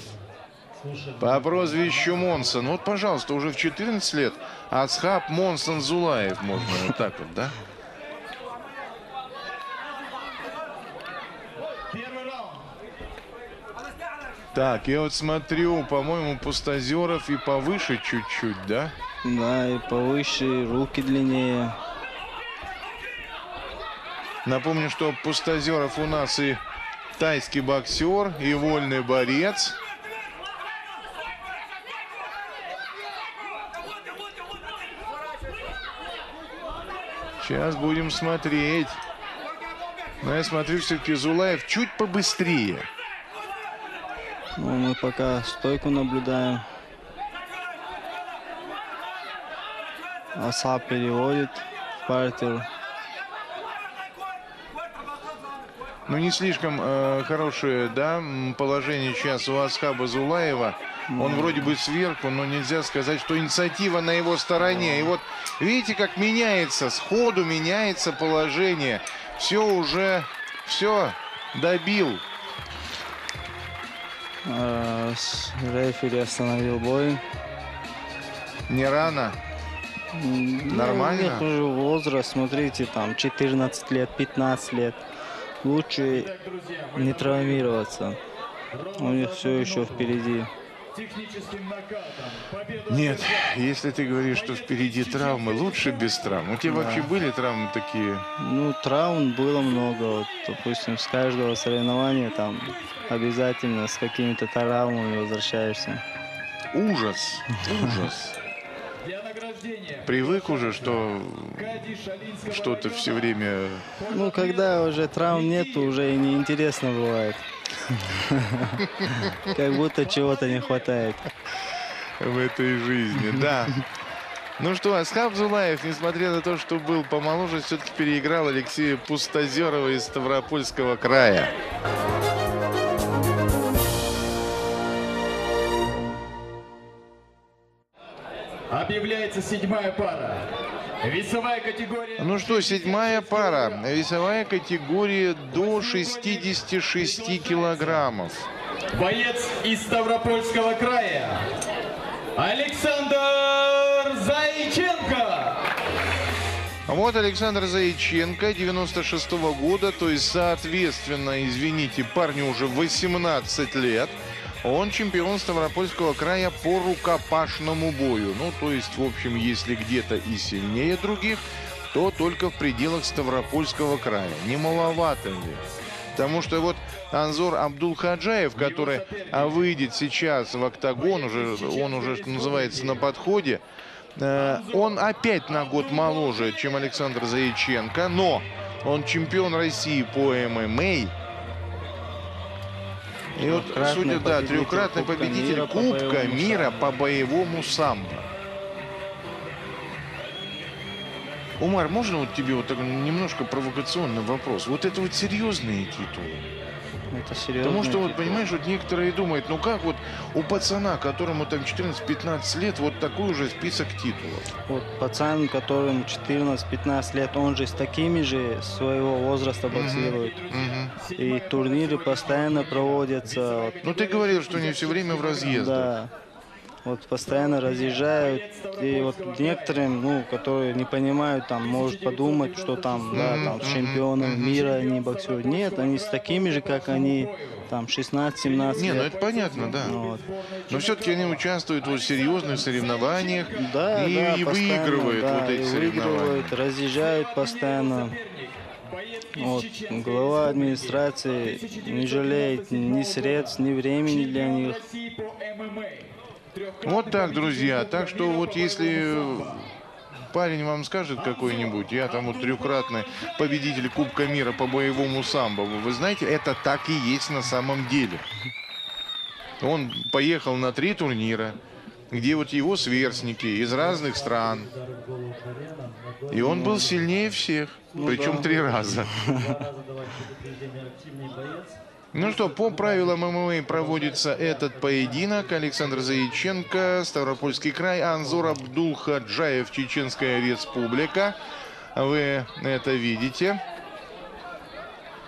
по прозвищу Монсон. Вот, пожалуйста, уже в 14 лет Асхаб Монсон Зулаев, можно вот так вот, да? Так, я вот смотрю, по-моему, Пустозеров и повыше чуть-чуть, да? Да, и повыше, руки длиннее. Напомню, что Пустозеров у нас и тайский боксер, и вольный борец. Сейчас будем смотреть. Но я смотрю, все-таки Зулаев чуть побыстрее. Ну, мы пока стойку наблюдаем. Асхаб переводит в партер. Ну, не слишком хорошее, да, положение сейчас у Асхаба Зулаева. Он вроде бы сверху, но нельзя сказать, что инициатива на его стороне. И вот видите, как меняется, сходу меняется положение. Все уже, все, добил. Рефери остановил бой. Не рано? Нормально? У них уже возраст, смотрите, там 14 лет, 15 лет. Лучше не травмироваться. У них все еще впереди. Нет, если ты говоришь, что впереди травмы, лучше без травм. У тебя вообще были травмы такие? Ну, травм было много. Вот, допустим, с каждого соревнования там обязательно с какими-то травмами возвращаешься. Ужас, ужас. Привык уже, что что-то все время... Ну, когда уже травм нету, уже и неинтересно бывает. Как будто чего-то не хватает. В этой жизни, да. Ну что, Асхаб Зулаев, несмотря на то, что был помоложе, все-таки переиграл Алексея Пустозерова из Ставропольского края. Объявляется 7-я пара. Весовая категория... Ну что, 7-я пара. Весовая категория до 66 килограммов. Боец из Ставропольского края Александр Заиченко. Вот Александр Заиченко, 96-го года, то есть, соответственно, извините, парню уже 18 лет. Он чемпион Ставропольского края по рукопашному бою. Ну, то есть, в общем, если где-то и сильнее других, то только в пределах Ставропольского края. Не маловато ли? Потому что вот Анзор Абдулхаджаев, который выйдет сейчас в октагон, он уже, что называется, на подходе, он опять на год моложе, чем Александр Заиченко, но он чемпион России по ММА. И вот, судя, да, трехкратный победитель Кубка мира по боевому самбо. Умар, можно вот тебе вот такой немножко провокационный вопрос? Вот это вот серьезные титулы? Это серьезно. Потому что, вот, понимаешь, вот некоторые думают, ну как вот у пацана, которому там 14-15 лет, вот такой уже список титулов. Вот пацан, которому 14-15 лет, он же с такими же своего возраста боксирует. И турниры постоянно проводятся. Вот. Ну ты говорил, что они все время в разъездах. Да. Вот постоянно разъезжают. И вот некоторым, ну, которые не понимают, там, может подумать, что там, да, там, с чемпионом мира они боксируют. Нет, они с такими же, как они, там, 16-17 лет. Не, ну это понятно, да. Вот. Но все-таки они участвуют вот в серьезных соревнованиях, Да, и, да, и постоянно, выигрывают да, вот эти и соревнования. выигрывают, разъезжают постоянно. Вот. Глава администрации не жалеет ни средств, ни времени для них. Вот так, друзья. Так что вот если парень вам скажет какой-нибудь, я там вот трехкратный победитель Кубка мира по боевому самбо, вы знаете, это так и есть на самом деле. Он поехал на 3 турнира, где вот его сверстники из разных стран. И он был сильнее всех, причем 3 раза. Ну что, по правилам ММА проводится этот поединок. Александр Заяченко, Ставропольский край, Анзор Абдулхаджаев, Чеченская Республика. Вы это видите.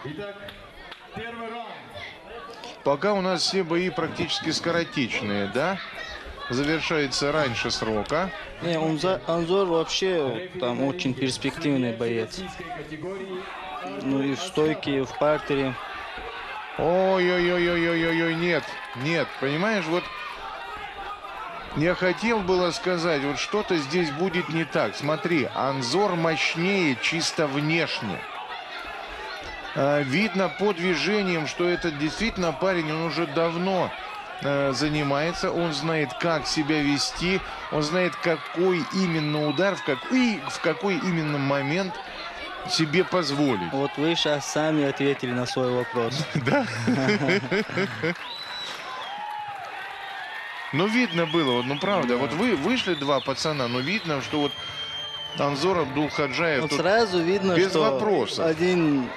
Итак, первый раунд. Пока у нас все бои практически скоротечные, да? Завершается раньше срока. Не, Анзор вообще там очень перспективный боец. Ну и в стойке, и в партере. Ой-ой-ой-ой-ой-ой, нет, нет, понимаешь, вот я хотел было сказать, вот что-то здесь будет не так. Смотри, Анзор мощнее чисто внешне. Видно по движениям, что это действительно парень, он уже давно занимается, он знает, как себя вести, он знает, какой именно удар, в какой именно момент себе позволить. Вот вы сейчас сами ответили на свой вопрос. Да? Ну, видно было, ну, правда, вот вы вышли два пацана, но видно, что вот Анзор Абдулхаджаев Вот тут сразу видно, без что вопросов. один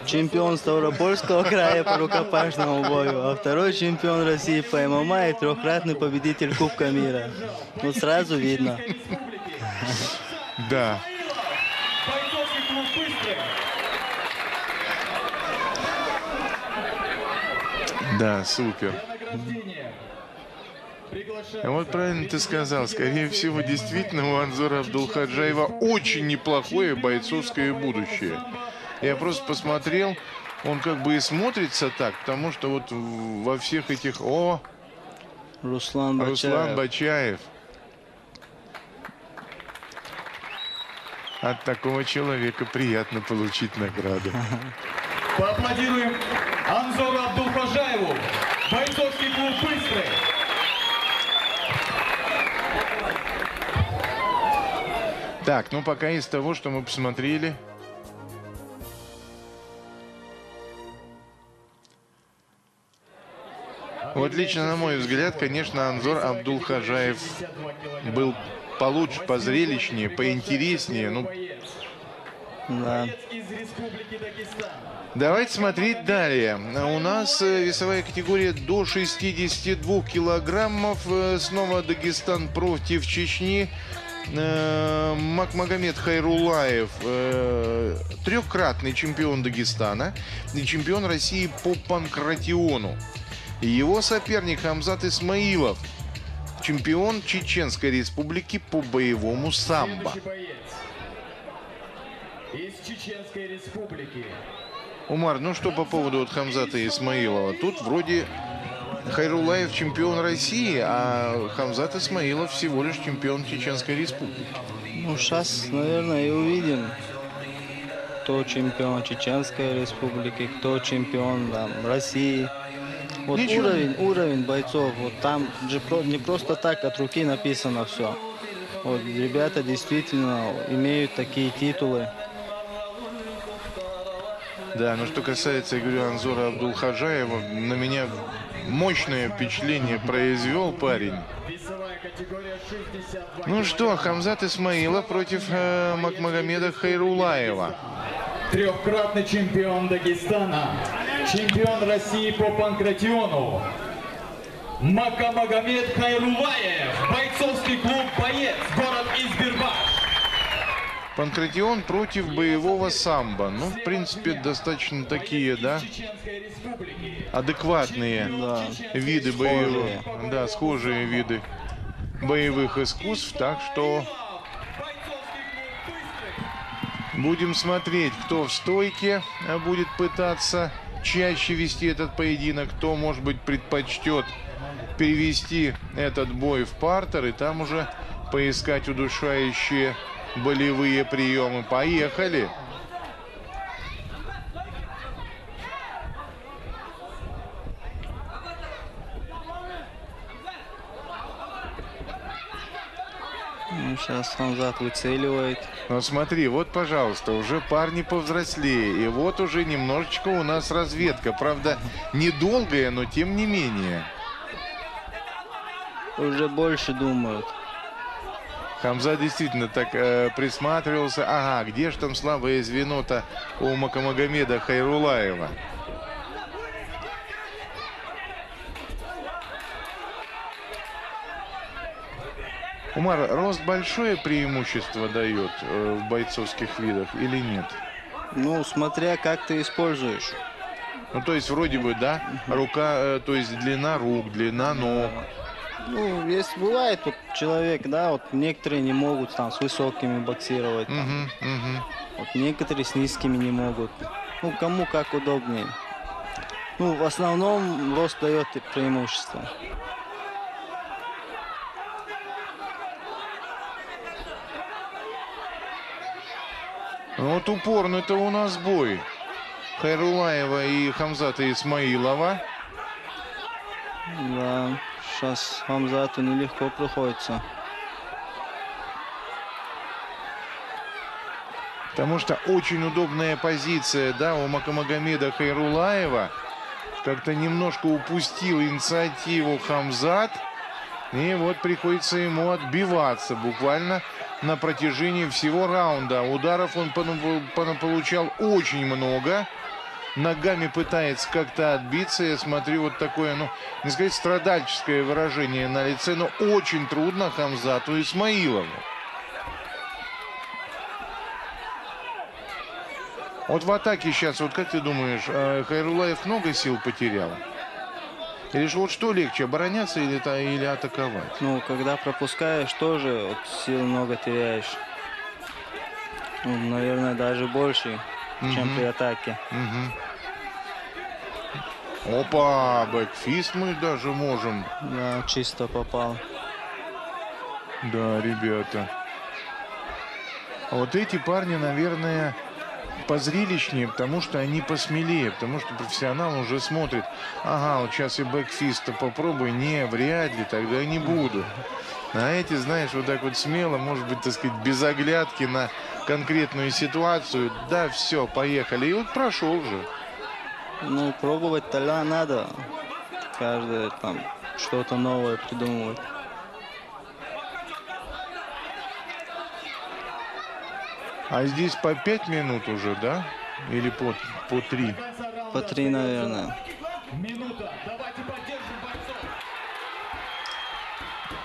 чемпион Ставропольского края по рукопашному бою, а второй чемпион России по ММА и трехкратный победитель Кубка мира. Вот сразу видно. Да. Бойцовский клуб «Быстрый». Да, супер. Награждение. Приглашаю. Вот правильно ты сказал, скорее всего, действительно у Анзора Абдулхаджаева очень неплохое бойцовское будущее. Я просто посмотрел, он как бы и смотрится так, потому что вот во всех этих... О, Руслан Руслан Бачаев. Бачаев. От такого человека приятно получить награду. Поаплодируем Анзору Абдулхаджаеву. Бойцовский клуб «Быстрый». Так, ну пока из того, что мы посмотрели... Вот лично, на мой взгляд, конечно, Анзор Абдулхаджаев был получше, позрелищнее, поинтереснее. Ну, Да. Из Республики Дагестан. давайте смотреть далее. У нас весовая категория до 62 килограммов. Снова Дагестан против Чечни. Макмагомед Хайрулаев, трехкратный чемпион Дагестана и чемпион России по панкратиону. Его соперник Хамзат Исмаилов, чемпион Чеченской Республики по боевому самбо. Следующий боец. Из Чеченской Республики. Умар, ну что по поводу вот Хамзата Исмаилова? Тут вроде Хайрулаев чемпион России, а Хамзат Исмаилов всего лишь чемпион Чеченской Республики. Ну, сейчас, наверное, и увидим, кто чемпион Чеченской Республики, кто чемпион там, России. Вот Ничего. уровень бойцов, вот там же не просто так от руки написано все. Вот ребята действительно имеют такие титулы. Да, но что касается, я говорю, Анзора Абдулхаджаева, на меня мощное впечатление произвел парень. Весовая категория 62. Ну что, Хамзат Исмаилов против Макмагомеда Хайрулаева. Трехкратный чемпион Дагестана, чемпион России по панкратиону. Макмагомед Хайрулаев, бойцовский клуб «Боец», город Избербаш. Панкратион против боевого самбо. Ну, в принципе, достаточно такие, да, Чеченской Республики. адекватные Да. виды боевых, да, схожие виды боевых искусств. Так что будем смотреть, кто в стойке будет пытаться чаще вести этот поединок, кто, может быть, предпочтет перевести этот бой в партер и там уже поискать удушающие болевые приемы. Поехали! Ну, сейчас Хамзат выцеливает. Ну смотри, вот, пожалуйста, уже парни повзрослее. И вот уже немножечко у нас разведка. Правда, недолгая, но тем не менее. Уже больше думают. Хамза действительно так присматривался. Ага, где же там слабое звено-то у Макмагомеда Хайрулаева? Умар, рост большое преимущество дает в бойцовских видах или нет? Ну, смотря как ты используешь. Ну, то есть, вроде бы, да, рука, то есть длина рук, длина ног. Ну, есть, бывает, вот человек, да, вот некоторые не могут там с высокими боксировать, там. Вот некоторые с низкими не могут. Ну, кому как удобнее. Ну, в основном рост дает преимущество. Ну, вот упорный-то у нас бой Хайрулаева и Хамзата Исмаилова. Да, сейчас Хамзату нелегко приходится. Потому что очень удобная позиция, да, у Макомагомеда Хайрулаева. Как-то немножко упустил инициативу Хамзат. И вот приходится ему отбиваться буквально на протяжении всего раунда. Ударов он получал очень много. Ногами пытается как-то отбиться. Я смотрю, вот такое, ну, не сказать страдальческое выражение на лице, но очень трудно Хамзату Исмаилову. Вот в атаке сейчас, вот как ты думаешь, Хайрулаев много сил потерял? Или же вот что легче, обороняться или атаковать? Ну, когда пропускаешь, тоже вот сил много теряешь. Ну, наверное, даже больше, чем при атаке. Опа, бэкфист мы даже можем. Да, чисто попал. Да, ребята. А вот эти парни, наверное, позрелищнее, потому что они посмелее, потому что профессионал уже смотрит. Ага, вот сейчас и бэкфиста попробуй. Не, вряд ли, тогда не буду. А эти, знаешь, вот так вот смело, может быть, так сказать, без оглядки на конкретную ситуацию. Да, все, поехали. И вот прошел же. Ну, пробовать-то надо. Каждый там что-то новое придумывать. А здесь по 5 минут уже, да? Или по 3? По 3, наверное. Минута. Давайте поддержим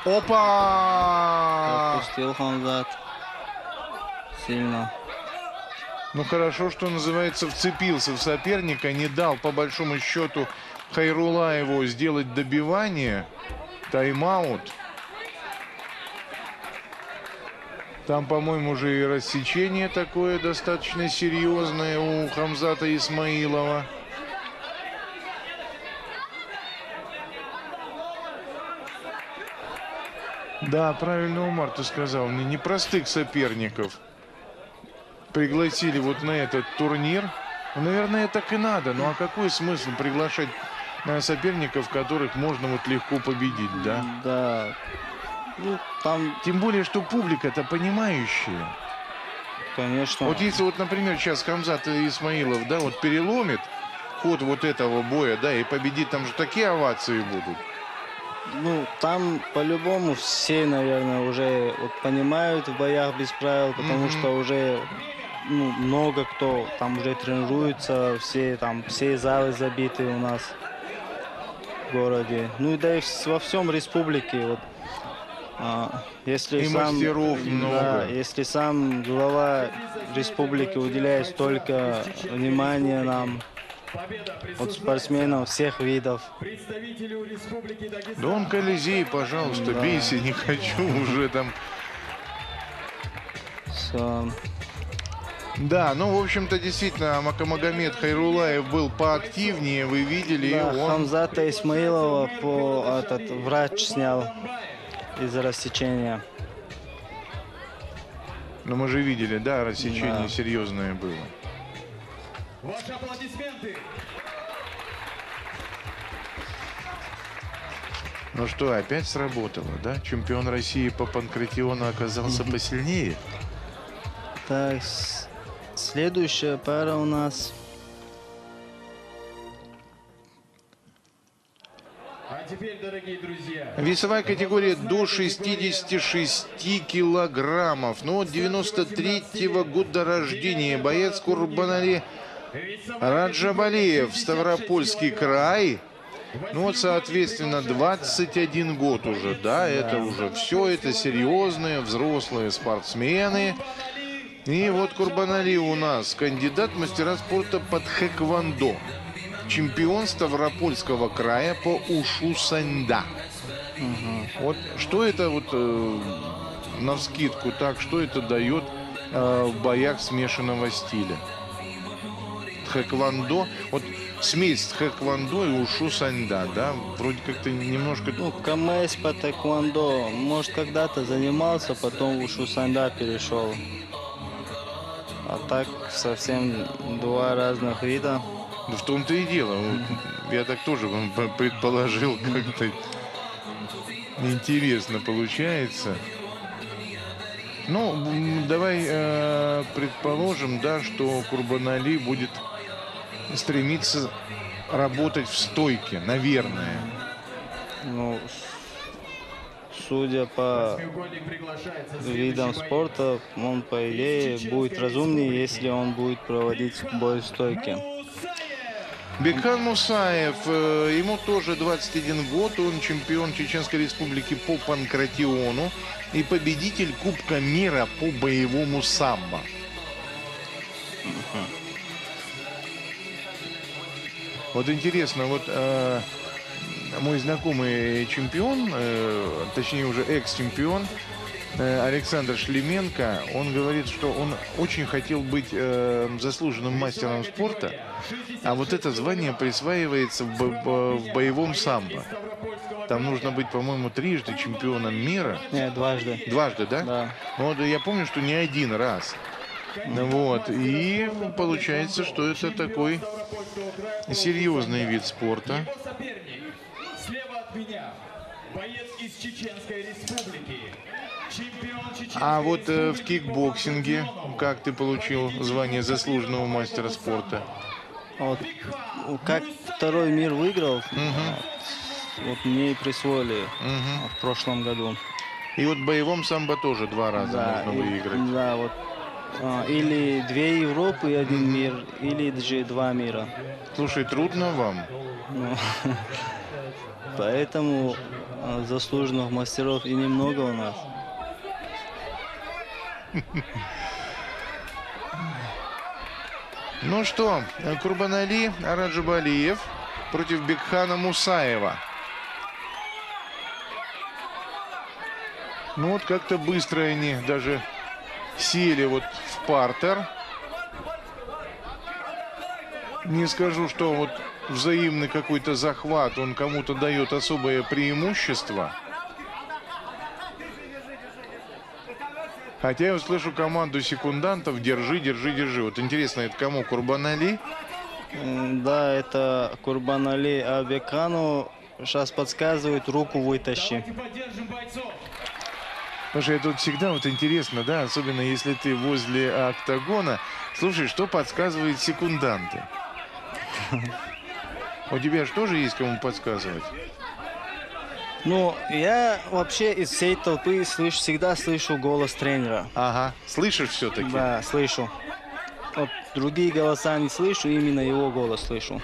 бойцов. Опа! Отпустил Хамзат. Сильно. Ну хорошо, что называется, вцепился в соперника, не дал по большому счету Хайрулаеву сделать добивание, тайм-аут. Там, по-моему, уже и рассечение такое достаточно серьезное у Хамзата Исмаилова. Да, правильно, Умар, ты сказал, непростых соперников пригласили вот на этот турнир. Наверное, так и надо. Ну а какой смысл приглашать соперников, которых можно вот легко победить, да? Да. Ну, там... Тем более, что публика-то понимающая. Конечно. Вот если вот, например, сейчас Хамзат Исмаилов, да, вот переломит ход вот этого боя, да, и победит, там же такие овации будут. Ну, там по-любому все, наверное, уже вот понимают в боях без правил, потому что уже много кто там уже тренируется, все залы забиты у нас в городе. Ну и да и во всем республике. Вот, если и сам, мастеров много. Да, если сам глава республики уделяет столько внимания нам, от спортсменов всех видов. Да он Колизей, пожалуйста, да. бейся, не хочу уже там. Да, ну, в общем-то, действительно, Макомагомед Хайрулаев был поактивнее, вы видели. Да, он... Хамзата Исмаилова врач снял из-за рассечения. Ну, мы же видели, да, рассечение серьезное было. Ваши аплодисменты. Ну что, опять сработало, да? Чемпион России по панкратиону оказался посильнее. Так, следующая пара у нас. А теперь, дорогие друзья, Весовая категория до 66 килограммов. Ну вот 93-го года рождения. Боец Курбанали Раджабалиев, Ставропольский край. Ну вот, соответственно, 21 год уже, да, это уже все, это серьезные взрослые спортсмены. И вот Курбанали у нас кандидат в мастера спорта по тхэквондо, чемпион Ставропольского края по ушу саньда. Вот что это вот навскидку так, что это дает в боях смешанного стиля? Тхэквондо, вот смесь тхэквондо и ушу саньда, да, вроде как-то немножко... Ну, КМС по тэквондо, может, когда-то занимался, потом в ушу саньда перешел. А так совсем два разных вида. Да в том-то и дело. Я так тоже предположил, как-то интересно получается. Ну, давай предположим, да, что Курбанали будет стремиться работать в стойке, наверное. Ну, судя по видам спорта, он, по идее, будет разумнее, если он будет проводить бой в стойке. Бекхан Мусаев, ему тоже 21 год, он чемпион Чеченской Республики по панкратиону и победитель Кубка мира по боевому самбо. Вот интересно, вот мой знакомый чемпион, точнее уже экс-чемпион, Александр Шлеменко, он говорит, что он очень хотел быть заслуженным мастером спорта, а вот это звание присваивается в боевом самбо. Там нужно быть, по-моему, трижды чемпионом мира. Нет, дважды. Дважды, да? Да. Ну, я помню, что не один раз. Вот. И получается, что это такой серьезный вид спорта. Слева от меня боец из Чеченской Республики. А вот в кикбоксинге как ты получил звание заслуженного мастера спорта? Вот, как второй мир выиграл, вот мне и присвоили в прошлом году. И вот в боевом самбо тоже 2 раза Да, можно выиграть. Да, вот. Или 2 Европы и 1 мир, или даже 2 мира. Слушай, трудно вам? Ну, поэтому заслуженных мастеров и немного у нас. Ну что, Курбанали Раджабалиев против Бекхана Мусаева. Ну вот как-то быстро они даже сели вот в партер. Не скажу, что вот взаимный какой-то захват, он кому-то дает особое преимущество. Хотя я услышу команду секундантов: держи, держи, держи. Вот интересно, это кому? Курбанали? Да, это Курбанали, а Бекхану сейчас подсказывают: руку вытащи. Слушай, тут всегда вот интересно, да, особенно если ты возле октагона. Слушай, что подсказывают секунданты? У тебя же тоже есть кому подсказывать? Ну, я вообще из всей толпы всегда слышу голос тренера. Ага, слышишь все-таки? Да, слышу. Вот другие голоса не слышу, именно его голос слышу.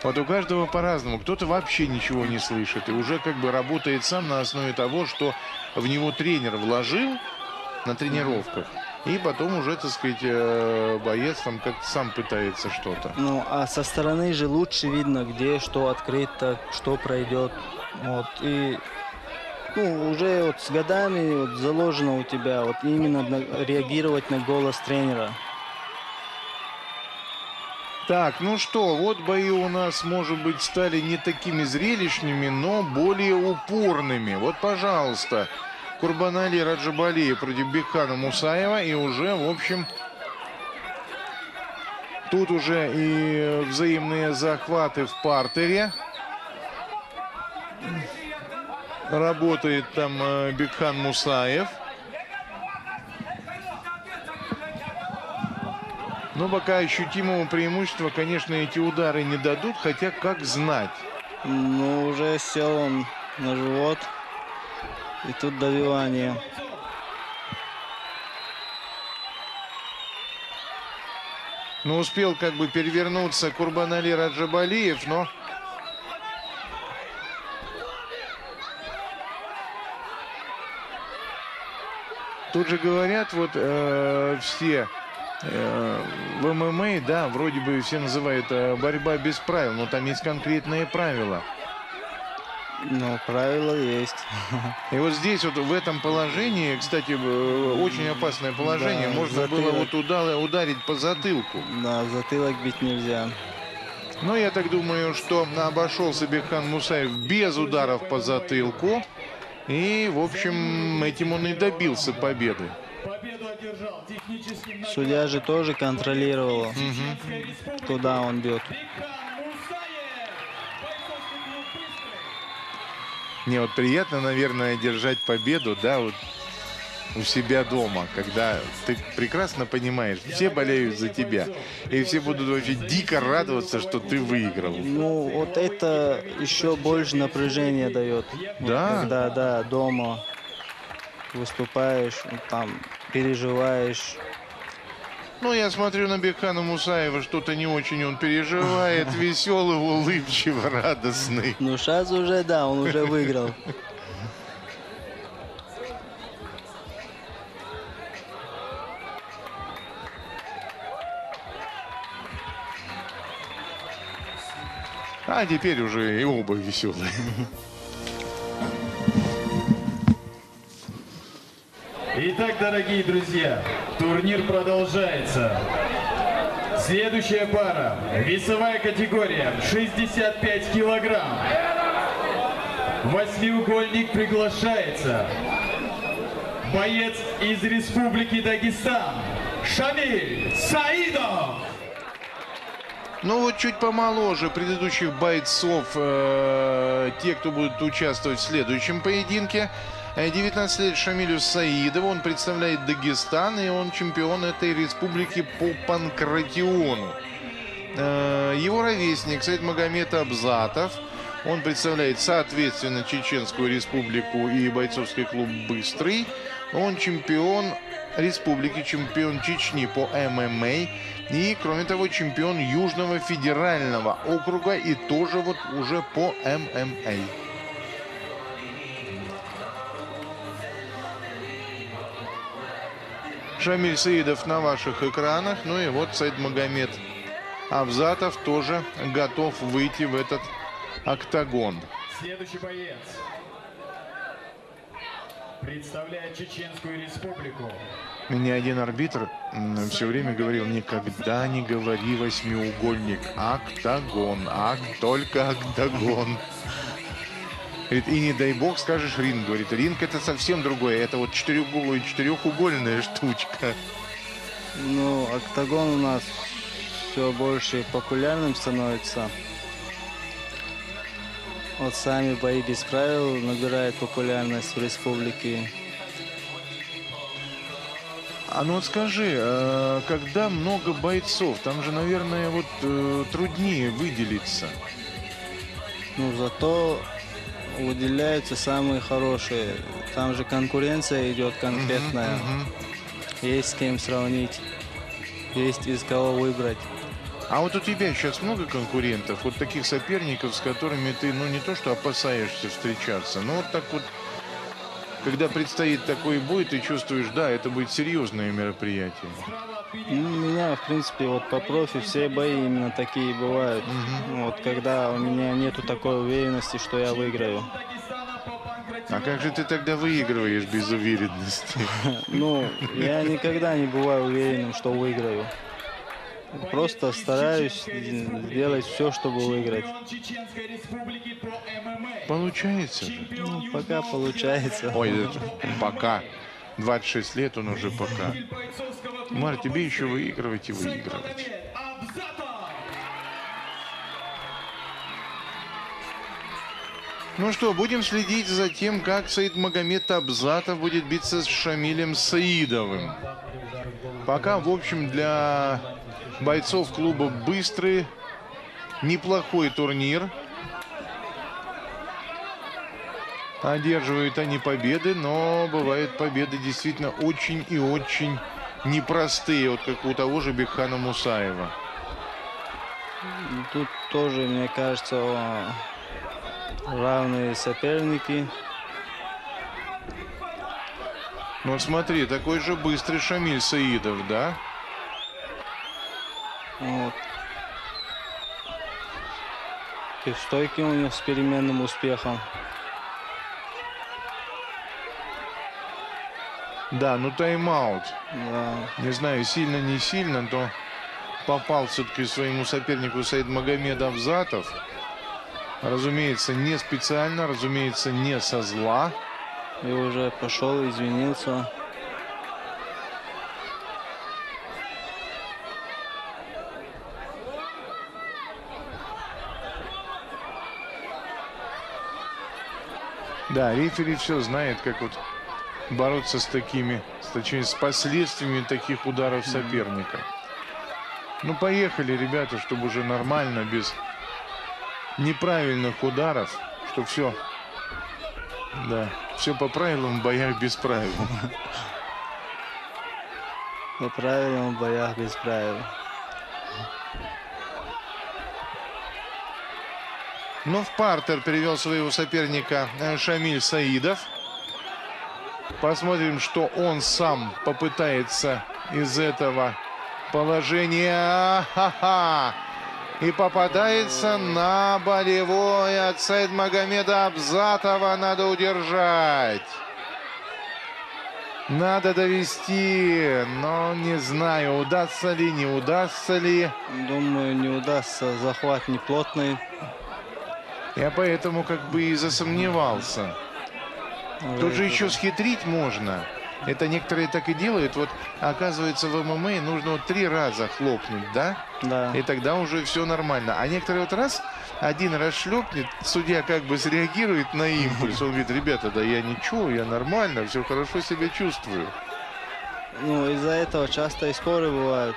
Вот у каждого по-разному. Кто-то вообще ничего не слышит и уже как бы работает сам на основе того, что в него тренер вложил на тренировках. И потом уже, так сказать, боец там как-то сам пытается что-то. Ну, а со стороны же лучше видно, где что открыто, что пройдет. Вот, и ну, уже вот с годами вот заложено у тебя вот именно реагировать на голос тренера. Так, ну что, вот бои у нас, может быть, стали не такими зрелищными, но более упорными. Вот, пожалуйста, Курбанали Раджабалиев против Бекхана Мусаева. И уже, в общем, тут уже и взаимные захваты в партере. Работает там Бекхан Мусаев. Но пока ощутимого преимущества, конечно, эти удары не дадут, хотя как знать. Ну, уже сел он на живот. И тут добивание. Но успел как бы перевернуться Курбанали Раджабалиев, но... Тут же говорят, вот все в ММА, да, вроде бы все называют борьба без правил, но там есть конкретные правила. Ну, правила есть. И вот здесь, вот в этом положении, кстати, очень опасное положение, Да, можно было вот ударить по затылку. Да, затылок бить нельзя. Но я так думаю, что обошелся Бекхан Мусаев без ударов по затылку. И, в общем, этим он и добился победы. Судья же тоже контролировал, куда он бьет. Мне вот приятно, наверное, держать победу, да, вот у себя дома, когда ты прекрасно понимаешь, все болеют за тебя, и все будут вообще дико радоваться, что ты выиграл. Ну, вот это еще больше напряжения дает. Да? Вот когда, да, дома выступаешь, там, переживаешь. Ну, я смотрю на Бекхана Мусаева, что-то не очень он переживает, веселый, улыбчивый, радостный. Ну, сейчас уже, да, он уже выиграл. А теперь уже и оба веселые. Итак, дорогие друзья, турнир продолжается. Следующая пара. Весовая категория 65 килограмм. Восьмиугольник приглашается. Боец из Республики Дагестан Шамиль Саидов. Ну вот чуть помоложе предыдущих бойцов, те, кто будут участвовать в следующем поединке. 19 лет Шамилю Саидову, он представляет Дагестан, и он чемпион этой республики по панкратиону. Его ровесник Саид Магомед Абзатов, он представляет соответственно Чеченскую республику и бойцовский клуб «Быстрый». Он чемпион республики, чемпион Чечни по ММА и, кроме того, чемпион Южного федерального округа и тоже вот уже по ММА. Шамиль Саидов на ваших экранах. Ну и вот Саид Магомед Абзатов тоже готов выйти в этот октагон. Следующий боец представляет Чеченскую республику. Мне один арбитр все время говорил: никогда не говори восьмиугольник, октагон, только октагон. Говорит, и не дай бог скажешь ринг. Говорит, ринг это совсем другое, это вот четырехугольная штучка. Ну, октагон у нас все больше популярным становится. Вот сами бои без правил набирают популярность в республике. А ну вот скажи, когда много бойцов, там же, наверное, вот труднее выделиться. Ну, зато выделяются самые хорошие. Там же конкуренция идет конкретная. Есть с кем сравнить, есть из кого выбрать. А вот у тебя сейчас много конкурентов, вот таких соперников, с которыми ты, ну, не то что опасаешься встречаться, но вот так вот, когда предстоит такой бой, ты чувствуешь, да, это будет серьезное мероприятие. Ну, у меня, в принципе, вот по профи все бои именно такие бывают. Вот когда у меня нету такой уверенности, что я выиграю. А как же ты тогда выигрываешь без уверенности? Ну, я никогда не бываю уверенным, что выиграю. Просто стараюсь сделать все, чтобы выиграть. Получается же. Ну, пока получается. Ой, пока. 26 лет он уже пока. Марь, тебе еще выигрывать и выигрывать. Ну что, будем следить за тем, как Саид Магомед Абзатов будет биться с Шамилем Саидовым. Пока, в общем, для бойцов клуба «Быстрый» неплохой турнир. одерживают они победы, но бывают победы действительно очень и очень непростые, вот как у того же Бекхана Мусаева. Тут тоже, мне кажется, равные соперники. Ну вот смотри, такой же быстрый Шамиль Саидов, да? Вот. И в стойке у него с переменным успехом. Да, ну тайм-аут. Да. Не знаю, сильно, не сильно, то попал все-таки своему сопернику Саидмагомед Абзатов. Разумеется, не специально, разумеется, не со зла. И уже пошел, извинился. Да, рефери все знает, как вот бороться с такими, точнее, с последствиями таких ударов соперника. Ну, поехали, ребята, чтобы уже нормально, без неправильных ударов, что все, да, все по правилам в боях без правил. По правилам в боях без правил. Но в партер перевел своего соперника Шамиль Саидов. Посмотрим, что он сам попытается из этого положения. Ха-ха! И попадается на болевой от Саидмагомеда Абзатова. Надо удержать. Надо довести, но не знаю, удастся ли, не удастся ли. Думаю, не удастся. Захват неплотный. Я поэтому как бы и засомневался. Тут же еще схитрить можно. Это некоторые так и делают. Вот, оказывается, в ММА нужно вот 3 раза хлопнуть, да? Да. И тогда уже все нормально. А некоторые вот раз, один раз шлепнет, судья как бы среагирует на импульс. Он говорит, ребята, да я ничего, я нормально, все хорошо себя чувствую. Ну, из-за этого часто и споры бывают.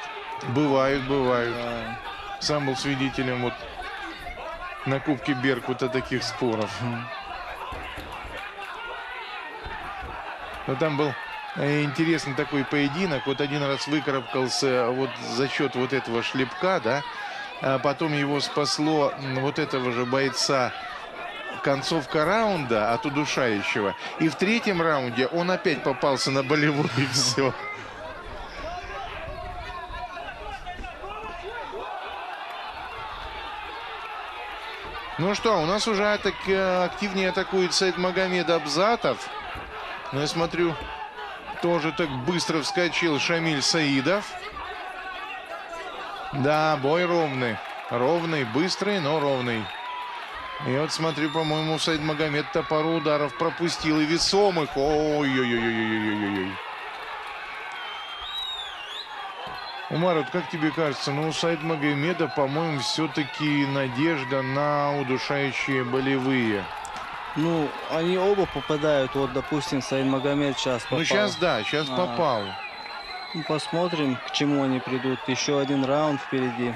Бывают. Да. Сам был свидетелем вот на Кубке Беркута таких споров. Но там был интересный такой поединок. Вот один раз выкарабкался вот за счет вот этого шлепка, да. А потом его спасло вот этого же бойца концовка раунда от удушающего. И в 3-м раунде он опять попался на болевой, и все. Ну что, у нас уже активнее атакует Саидмагомед Абзатов. Но я смотрю, тоже так быстро вскочил Шамиль Саидов. Да, бой ровный. Ровный, быстрый, но ровный. И вот смотрю, по-моему, Саидмагомед пару ударов пропустил и весомых. Ой-ой-ой-ой-ой-ой-ой. Умар, вот как тебе кажется, ну у Саидмагомеда, по-моему, все-таки надежда на удушающие болевые. Ну, они оба попадают. Вот, допустим, Саидмагомед сейчас попал. Ну сейчас да, сейчас попал. Ну, посмотрим, к чему они придут. Еще один раунд впереди.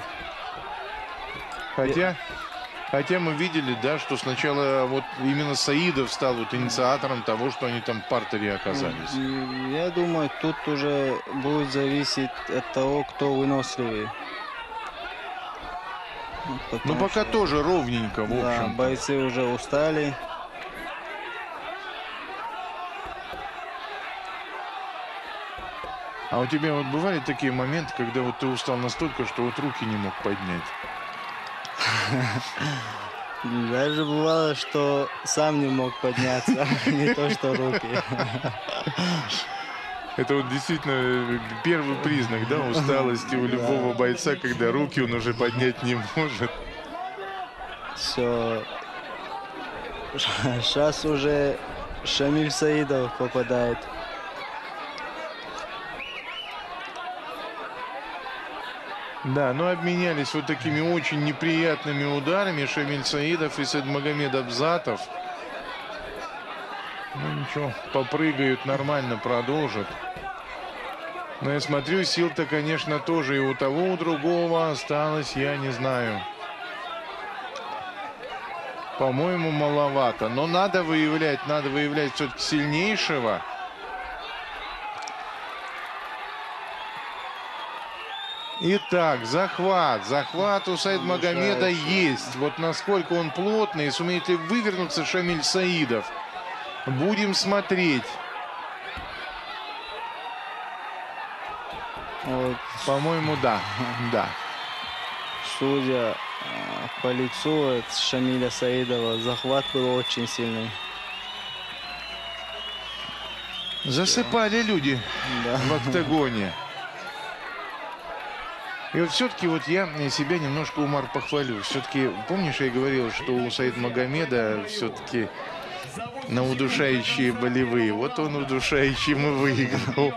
Хотя мы видели, да, что сначала вот именно Саидов стал вот инициатором того, что они там в партере оказались. Я думаю, тут уже будет зависеть от того, кто выносливый. Ну пока тоже ровненько, в Да, общем. бойцы уже устали. А у тебя вот бывали такие моменты, когда вот ты устал настолько, что вот руки не мог поднять? Даже бывало, что сам не мог подняться, не то что руки. Это вот действительно первый признак, да, усталости у любого бойца, когда руки он уже поднять не может. Все. Сейчас уже Шамиль Саидов попадает. Да, но обменялись вот такими очень неприятными ударами Шамиль Саидов и Саидмагомед Абзатов. Ну ничего, попрыгают нормально, продолжат. Но я смотрю, сил-то, конечно, тоже и у того, у другого осталось, я не знаю. По-моему, маловато. Но надо выявлять все-таки сильнейшего. Итак, захват у Саидмагомеда есть. Вот насколько он плотный, сумеет ли вывернуться Шамиль Саидов. Будем смотреть. Вот, По-моему, да. судя по лицу Шамиля Саидова, захват был очень сильный. Засыпали люди в октагоне. И вот все-таки вот я себя немножко, Умар, похвалю. Все-таки, помнишь, я говорил, что у Саидмагомеда все-таки на удушающие болевые. Вот он удушающим и выиграл.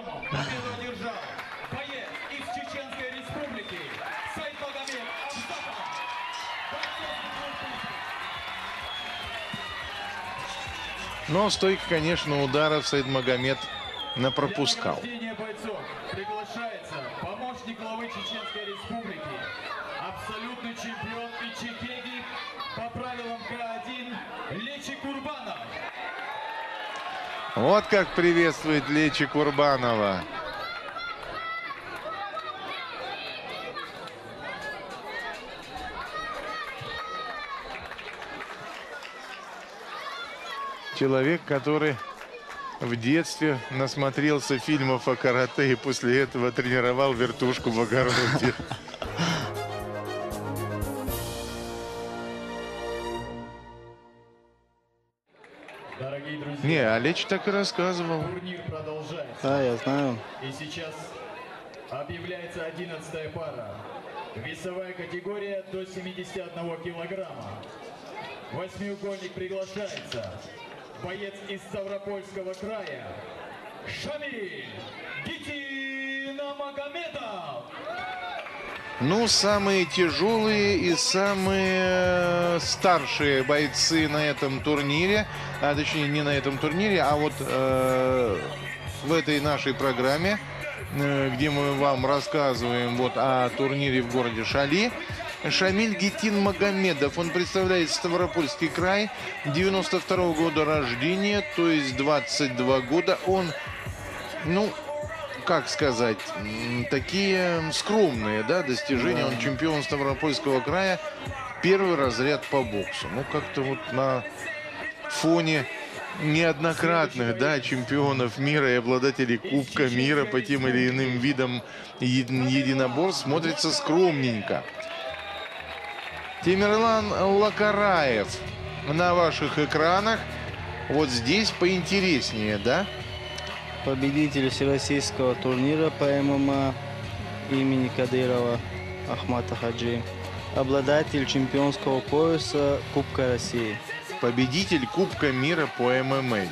Но стойко, конечно, ударов Саидмагомед напропускал. Приглашается помощник главы Чеченской Республики, абсолютный чемпион Ичкерии по правилам К1 Лечи Курбанов. Вот как приветствует Лечи Курбанова. Человек, который в детстве насмотрелся фильмов о карате и после этого тренировал вертушку в огороде. Дорогие друзья, Не, а Лечи так и рассказывал. турнир продолжается. Да, я знаю. И сейчас объявляется 11-я пара. Весовая категория до 71 килограмма. Восьмиугольник приглашается. Боец из Ставропольского края Шамиль Гитинмагомедов. Ну, самые тяжелые и самые старшие бойцы на этом турнире, а точнее не на этом турнире, а вот в этой нашей программе, где мы вам рассказываем вот о турнире в городе Шали. Шамиль Гитинмагомедов, он представляет Ставропольский край, 92-го года рождения, то есть 22 года. Он, ну, как сказать, такие скромные, да, достижения. Он чемпион Ставропольского края, первый разряд по боксу. Ну, как-то вот на фоне неоднократных, да, чемпионов мира и обладателей Кубка мира по тем или иным видам единоборств смотрится скромненько. Тимирлан Лакараев на ваших экранах. Вот здесь поинтереснее, да? Победитель всероссийского турнира по ММА имени Кадырова Ахмата Хаджи. Обладатель чемпионского пояса Кубка России. Победитель Кубка мира по ММА.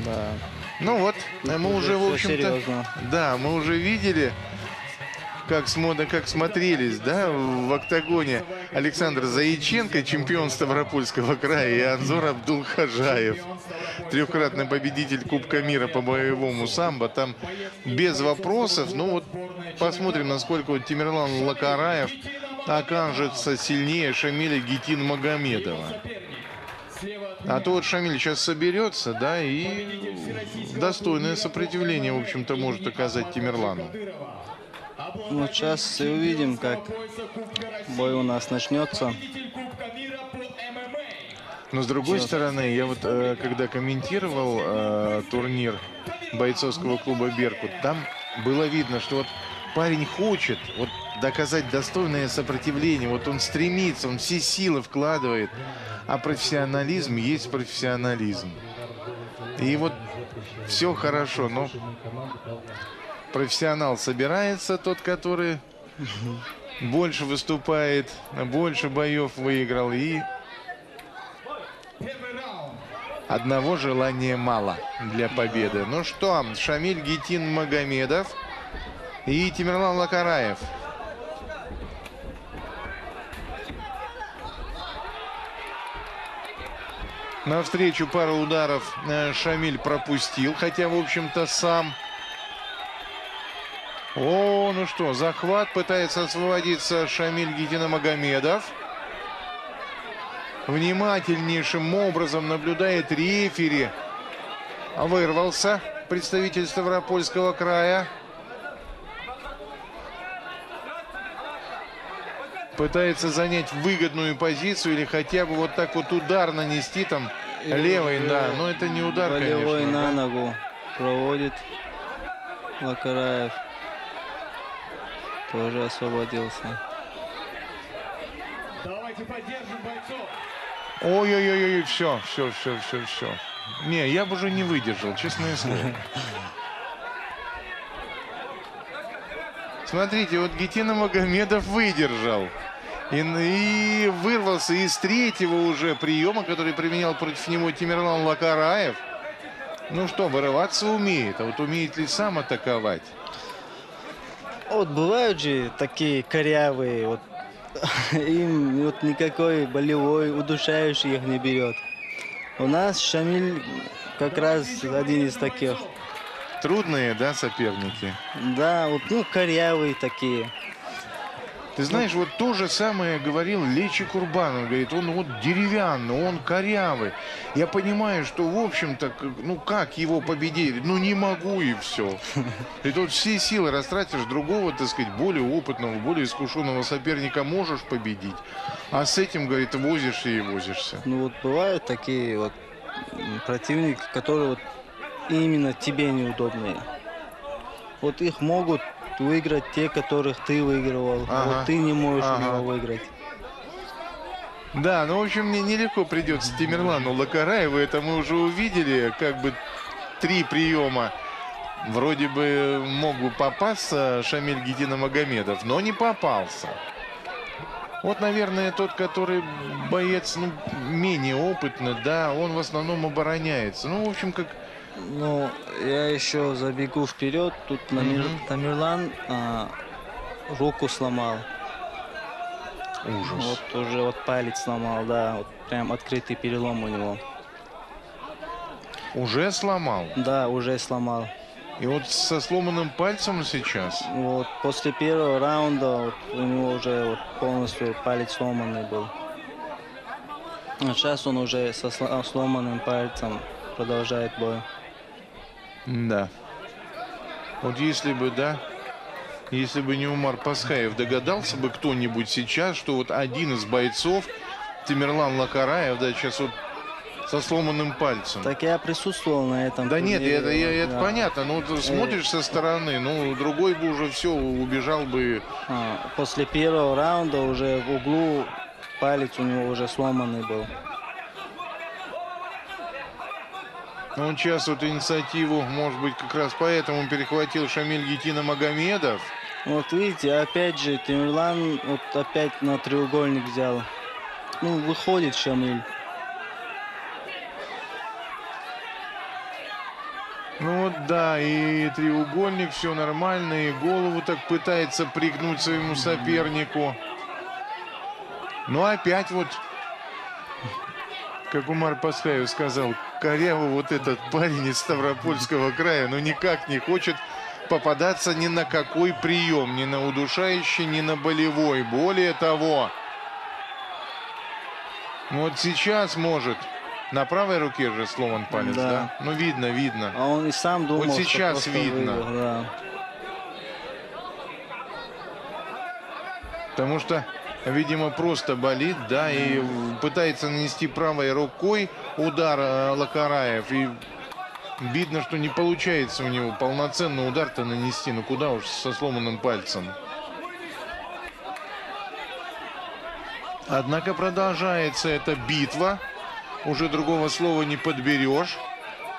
Да. Ну вот, мы уже, в всё общем-то, серьезно. да, мы уже видели, как смотрелись, да, в октагоне Александр Заиченко, чемпион Ставропольского края, и Анзор Абдулхажаев, трехкратный победитель Кубка мира по боевому самбо. Там без вопросов. Ну вот посмотрим, насколько вот Тимирлан Лакараев окажется сильнее Шамиля Гитинмагомедова. А то вот Шамиль сейчас соберется, да, и достойное сопротивление, в общем-то, может оказать Тимирлану. Ну, сейчас и увидим, как бой у нас начнется. Но с другой стороны, я вот когда комментировал турнир бойцовского клуба «Беркут», там было видно, что вот парень хочет вот доказать достойное сопротивление, вот он стремится, он все силы вкладывает, а профессионализм есть профессионализм. И вот все хорошо, но профессионал собирается, тот, который больше выступает, больше боев выиграл, и одного желания мало для победы. Ну что, Шамиль Гитинмагомедов и Тимирлан Лакараев. Навстречу пару ударов Шамиль пропустил, хотя, в общем-то, сам. О, ну что, захват, пытается освободиться Шамиль Гитинмагомедов. внимательнейшим образом наблюдает рефери. Вырвался представитель Ставропольского края. Пытается занять выгодную позицию или хотя бы вот так вот удар нанести там левой, да. Но это не удар, волевой конечно. на Да? ногу проводит Лакараев. Тоже освободился. Давайте поддержим бойцов. Ой-ой-ой, все. Не, я бы уже не выдержал, честное слово. Смотрите, вот Гетина Магомедов выдержал. И вырвался из третьего уже приема, который применял против него Тимирлан Лакараев. Ну что, вырываться умеет, а вот умеет ли сам атаковать? Вот бывают же такие корявые, вот им вот никакой болевой, удушающий их не берет. У нас Шамиль как раз один из таких. Трудные, да, соперники? Да, вот, ну, корявые такие. Ты знаешь, вот то же самое говорил Лечи Курбан. Он говорит, он вот деревянный, он корявый. Я понимаю, что, в общем-то, ну как его победить? Ну не могу и все. И тут все силы растратишь, другого, так сказать, более опытного, более искушенного соперника можешь победить. А с этим, говорит, возишься и возишься. Ну вот бывают такие вот противники, которые вот именно тебе неудобные. Вот их могут выиграть те, которых ты выигрывал. А Ага. вот ты не можешь у Ага. него выиграть. Да, ну, в общем, мне нелегко придется Тимирлану Лакараеву. Это мы уже увидели, как бы 3 приема. Вроде бы мог бы попасться Шамиль Гетиномагомедов, но не попался. Вот, наверное, тот, который боец, ну, менее опытный, да, он в основном обороняется. Ну, в общем, как... Ну, я еще забегу вперед. Тут Тамирлан руку сломал. Ужас. Вот уже вот палец сломал, да. Вот прям открытый перелом у него. Уже сломал. Да, уже сломал. И вот со сломанным пальцем сейчас. Вот после первого раунда вот, у него уже вот полностью палец сломанный был. А сейчас он уже со сломанным пальцем продолжает бой. Да. Вот если бы, да, если бы не Умар Пасхаев, догадался бы кто-нибудь сейчас, что вот один из бойцов, Тимирлан Лакараев, да, сейчас вот со сломанным пальцем. Так я присутствовал на этом. Да нет, турнире, это да. понятно. Ну, ты смотришь со стороны, ну, другой бы уже все, убежал бы. После первого раунда уже в углу палец у него уже сломанный был. Он сейчас вот инициативу, может быть, как раз поэтому перехватил Шамиль Гетиномагомедов. Вот видите, опять же, Тимирлан вот опять на треугольник взял. Ну, выходит Шамиль. Ну вот да, и треугольник, все нормально, и голову так пытается пригнуть своему сопернику. Но опять вот, как Умар Пасхаев сказал, коряво вот этот парень из Ставропольского края, ну никак не хочет попадаться ни на какой прием, ни на удушающий, ни на болевой. Более того, вот сейчас может... На правой руке же сломан палец, да? Да. Ну, видно, видно. А он и сам думал, Вот что сейчас просто видно. выиграл, да. Потому что, видимо, просто болит, да, и пытается нанести правой рукой удар Лакараев. И видно, что не получается у него полноценный удар-то нанести. Ну, куда уж со сломанным пальцем. Однако продолжается эта битва. Уже другого слова не подберешь.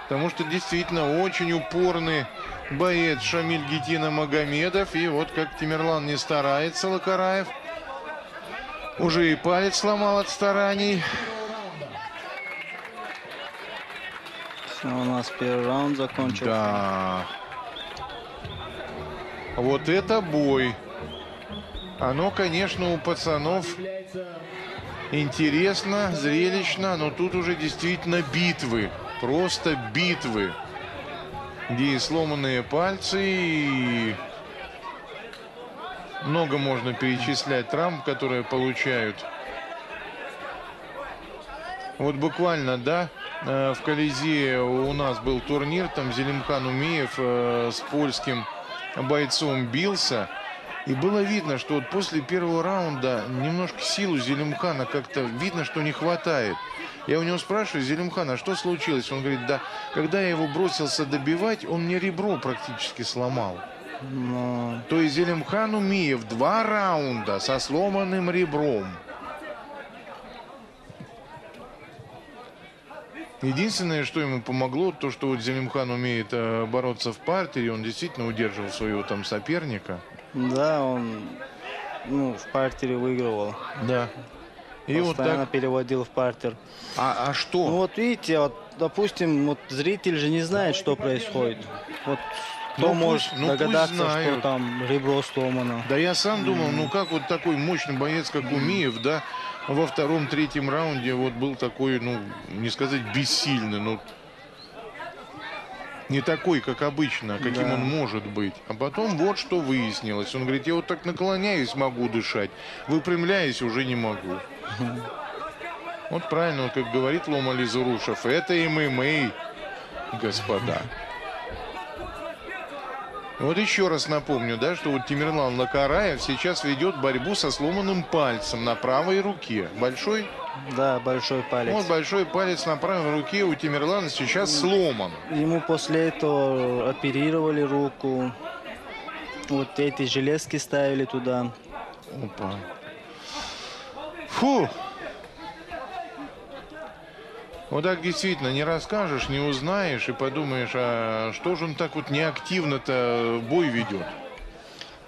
Потому что действительно очень упорный боец Шамиль Гетиномагомедов. И вот как Тимирлан не старается, Лакараев уже и палец сломал от стараний. Все, у нас первый раунд закончился. Да. Вот это бой. Оно, конечно, у пацанов интересно, зрелищно, но тут уже действительно битвы. Просто битвы. Где и сломанные пальцы, и много можно перечислять травм, которые получают. Вот буквально, да, в Колизее у нас был турнир, там Зелимхан Умиев с польским бойцом бился. И было видно, что вот после первого раунда немножко силу Зелимхана как-то видно, что не хватает. Я у него спрашиваю: Зелимхан, а что случилось? Он говорит: да, когда я его бросился добивать, он мне ребро практически сломал. Но То есть Зелимхан Умиев 2 раунда со сломанным ребром. Единственное, что ему помогло, то, что вот Зелимхан умеет бороться в партере, он действительно удерживал своего там соперника. да, он в партере выигрывал. Да. И вот Постоянно так. переводил в партер. А что? Ну вот видите, вот, допустим, вот зритель же не знает, что происходит. Вот кто Ну, может пусть- ну, пусть догадаться, что знают. там ребро сломано. Да я сам думал, ну как вот такой мощный боец, как Умиев, да, во втором-третьем раунде вот был такой, ну, не сказать бессильный, но не такой, как обычно, каким Да. он может быть. А потом вот что выяснилось. Он говорит: я вот так наклоняюсь, могу дышать, выпрямляюсь, уже не могу. Вот правильно, вот как говорит Лома Лизурушев, это ММА, господа. Вот еще раз напомню, да, что вот Тимирлан Лакараев сейчас ведет борьбу со сломанным пальцем на правой руке. Большой? Да, большой палец. Вот большой палец на правой руке у Тимирлана сейчас сломан. Ему после этого оперировали руку. Вот эти железки ставили туда. Опа. Фу. Вот так действительно не расскажешь, не узнаешь и подумаешь, а что же он так вот неактивно-то бой ведет?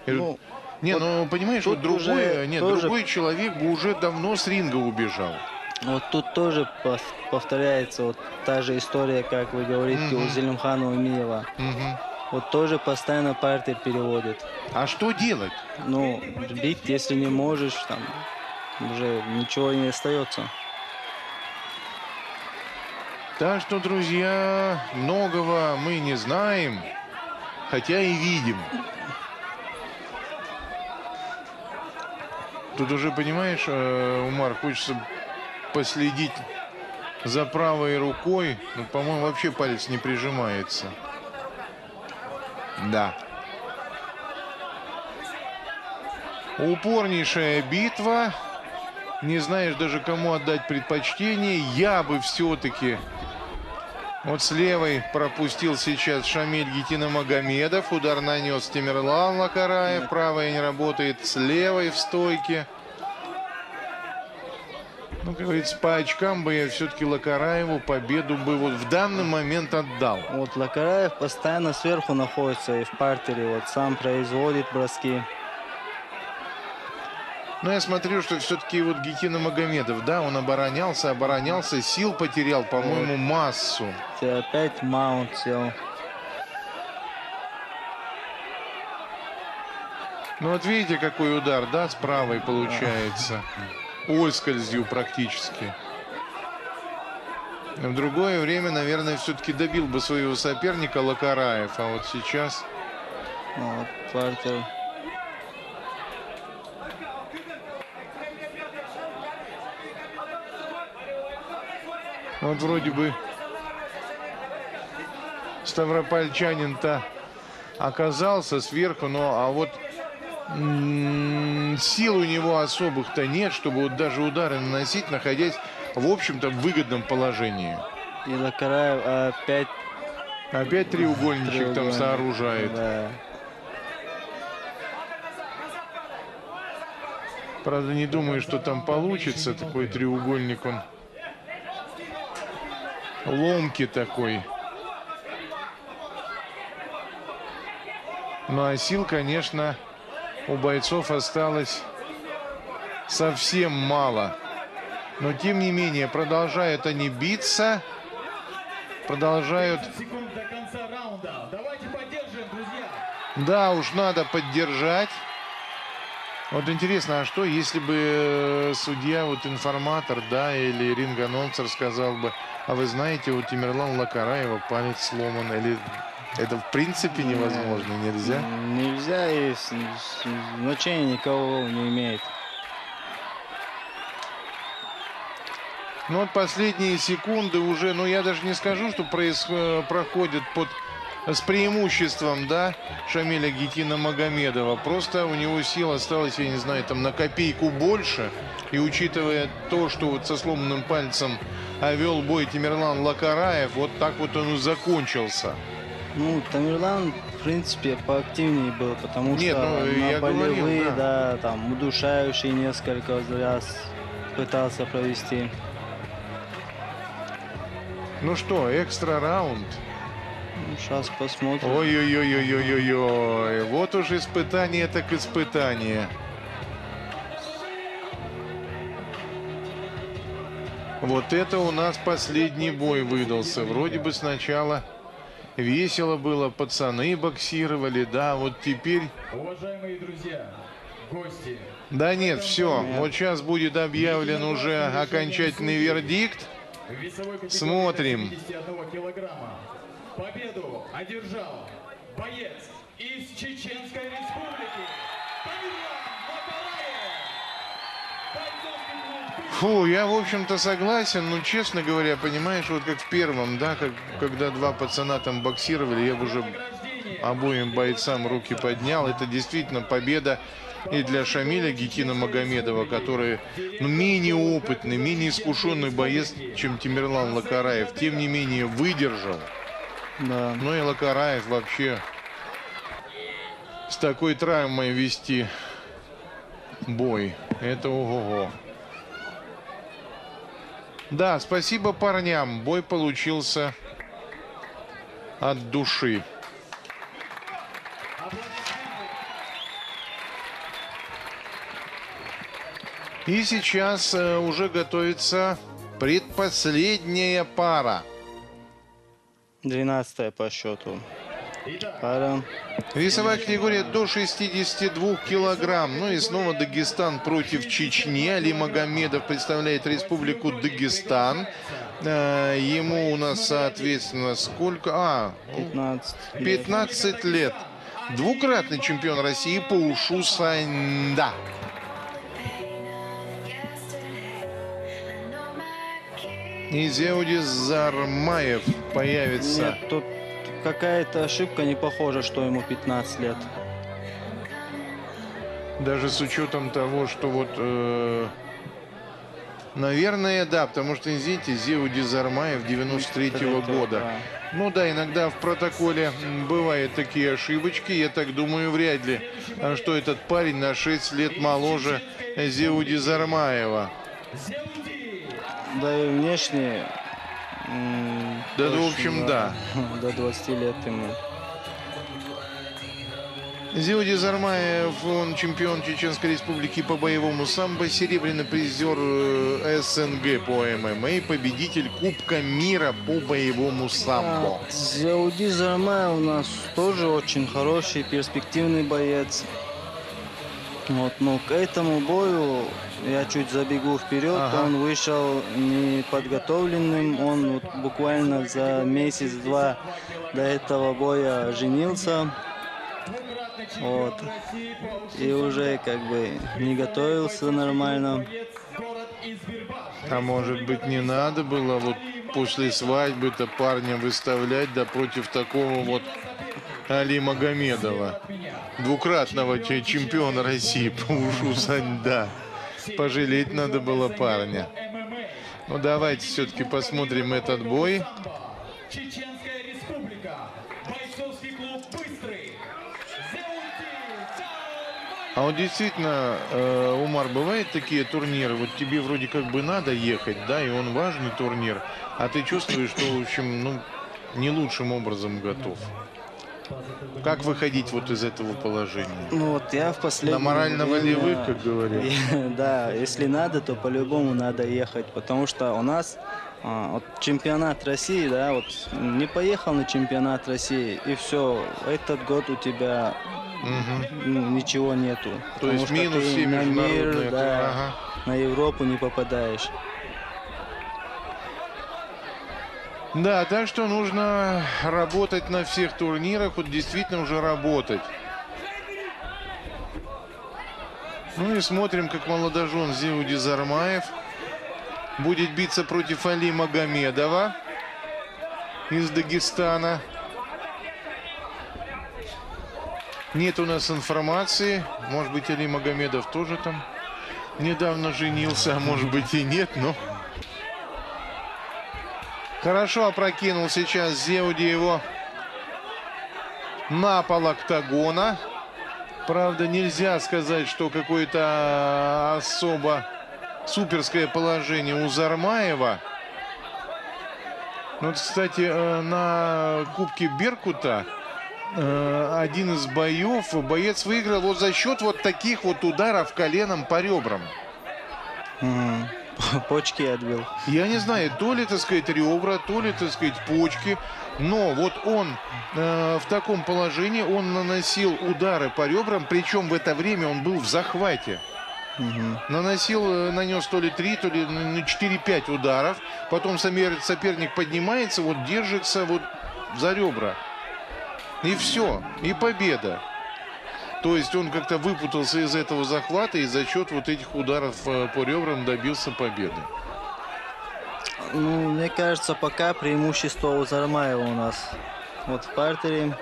Ну, Не, вот ну понимаешь, тут вот другой, уже нет, тоже- другой человек бы уже давно с ринга убежал. Вот тут тоже повторяется вот та же история, как вы говорите, у Зелимхана Умиева. Мгм. Вот тоже постоянно партер переводит. А что делать? Ну, бить, если не можешь, там уже ничего не остается. Так что, друзья, многого мы не знаем, хотя и видим. Тут уже, понимаешь, Умар, хочется последить за правой рукой. Ну, по-моему, вообще палец не прижимается. Да. Упорнейшая битва. Не знаешь даже, кому отдать предпочтение. Я бы все-таки вот с левой пропустил сейчас Шамиль Гитиномагомедов. Удар нанес Тимирлан Лакараев. Правая не работает, с левой в стойке. Ну, как говорится, по очкам бы я все-таки Лакараеву победу бы вот в данный момент отдал. Вот Лакараев постоянно сверху находится и в партере, вот сам производит броски. Но я смотрю, что все-таки вот Гитиномагомедов, да, он оборонялся, сил потерял, по-моему, массу. И опять маунт сел. Ну вот видите, какой удар, да, с правой получается. Оскользью практически. В другое время, наверное, все-таки добил бы своего соперника Лакараев. А вот сейчас... Вот, партер. Вот вроде бы ставропольчанин-то оказался сверху, но а вот сил у него особых-то нет, чтобы вот даже удары наносить, находясь в общем-то в выгодном положении. И Лакараев опять Опять треугольничек там треугольник. сооружает. Да. Правда, не думаю, что там получится такой треугольник. Он ломкий такой. Ну а сил, конечно, у бойцов осталось совсем мало. Но тем не менее, продолжают они биться. Продолжают. Секунд до конца раунда. Давайте поддержим, друзья. Да, уж надо поддержать. Вот интересно, а что, если бы судья, вот информатор, да, или ринг-анонсер сказал бы: а вы знаете, у Тимирлана Лакараева палец сломан, или это в принципе невозможно, нельзя? Нельзя, и значения никого не имеет. Ну вот последние секунды уже, ну я даже не скажу, что проходят с преимуществом, да, Шамиля Гетина-Магомедова. Просто у него сил осталось, я не знаю, там на копейку больше. И учитывая то, что вот со сломанным пальцем вел бой Тимирлан Лакараев, вот так вот он и закончился. Ну, Тамерлан, в принципе, поактивнее был, потому Нет, что ну, на я болевые, говорил, да, там, удушающие несколько раз пытался провести. Ну что, экстра раунд. Ну, сейчас посмотрим. Ой-ой-ой-ой-ой-ой. Вот уж испытание так испытание. Вот это у нас последний бой выдался. Вроде бы сначала весело было, пацаны боксировали, да, вот теперь... Уважаемые друзья, гости. Да нет, все, вот сейчас будет объявлен уже окончательный вердикт. Смотрим. 71 килограмма. Победу одержал боец из Чеченской Республики Тамерлан Лакараев. Фу, я, в общем-то, согласен, но, честно говоря, понимаешь, вот как в первом, да, когда два пацана там боксировали, я бы уже обоим бойцам руки поднял. Это действительно победа и для Шамиля Гетина-Магомедова, который, ну, менее опытный, менее искушенный боец, чем Тимирлан Лакараев, тем не менее выдержал. Да. Ну и Лакараев вообще с такой травмой вести бой, это ого-го. Да, спасибо парням, бой получился от души. И сейчас уже готовится предпоследняя пара. 12-я по счету. Пара. Весовая категория до 62 килограмм. Ну и снова Дагестан против Чечни. Али Магомедов представляет Республику Дагестан. Ему у нас, соответственно, сколько? 15 лет. Двукратный чемпион России по ушу Саньда. И Зеуди Зармаев появится. Нет, тут какая-то ошибка, не похоже, что ему 15 лет. Даже с учетом того, что вот... наверное, да, потому что, извините, Зеуди Зармаев 93-го года. Да. Ну да, иногда в протоколе бывают такие ошибочки. Я так думаю, вряд ли, что этот парень на 6 лет моложе Зеуди Зармаева. Да и внешне... Да, точно, в общем, да. До 20 лет ему. Зеуди Зармаев, он чемпион Чеченской Республики по боевому самбо, серебряный призер СНГ по ММА, победитель Кубка мира по боевому самбо. Зеуди Зармаев у нас тоже очень хороший, перспективный боец. Вот, но к этому бою я чуть забегу вперед. Ага. Он вышел неподготовленным. Он вот буквально за месяц-два до этого боя женился. Вот. И уже как бы не готовился нормально. А может быть, не надо было вот после свадьбы-то парня выставлять, да против такого вот Али Магомедова, двукратного чемпиона России по ушу Саньда. Пожалеть надо было парня. Ну давайте все-таки посмотрим этот бой. Чеченская Республика. Бойцовский клуб «Быстрый». А вот действительно, Умар, бывают такие турниры, вот тебе вроде как бы надо ехать, да, и он важный турнир, а ты чувствуешь, что, в общем, ну, не лучшим образом готов. Как выходить вот из этого положения? Ну вот я в последнее На морально-волевых, время, как говорят. Да, если надо, то по-любому надо ехать, потому что у нас вот чемпионат России, да, вот не поехал на чемпионат России, и все, этот год у тебя ничего нету. То есть потому что минус ты все на международные. мир, да, Ага. на Европу не попадаешь. Да, так что нужно работать на всех турнирах, вот действительно уже работать. Ну и смотрим, как молодожен Зеуди Зармаев будет биться против Али Магомедова из Дагестана. Нет у нас информации. Может быть, Али Магомедов тоже там недавно женился, а может быть и нет, но... Хорошо опрокинул сейчас Зеуди его на пол октагона. Правда, нельзя сказать, что какое-то особо суперское положение у Зармаева. Вот, кстати, на Кубке Беркута один из боев боец выиграл вот за счет вот таких вот ударов коленом по ребрам. Почки отбил. Я не знаю, то ли, так сказать, ребра, то ли, так сказать, почки. Но вот он в таком положении, он наносил удары по ребрам, причем в это время он был в захвате. Нанес то ли 3, то ли 4-5 ударов. Потом соперник поднимается, вот держится вот за ребра. И все, и победа. То есть он как-то выпутался из этого захвата и за счет вот этих ударов по ребрам добился победы. Ну, мне кажется, пока преимущество у Зармаева у нас. Вот в партере.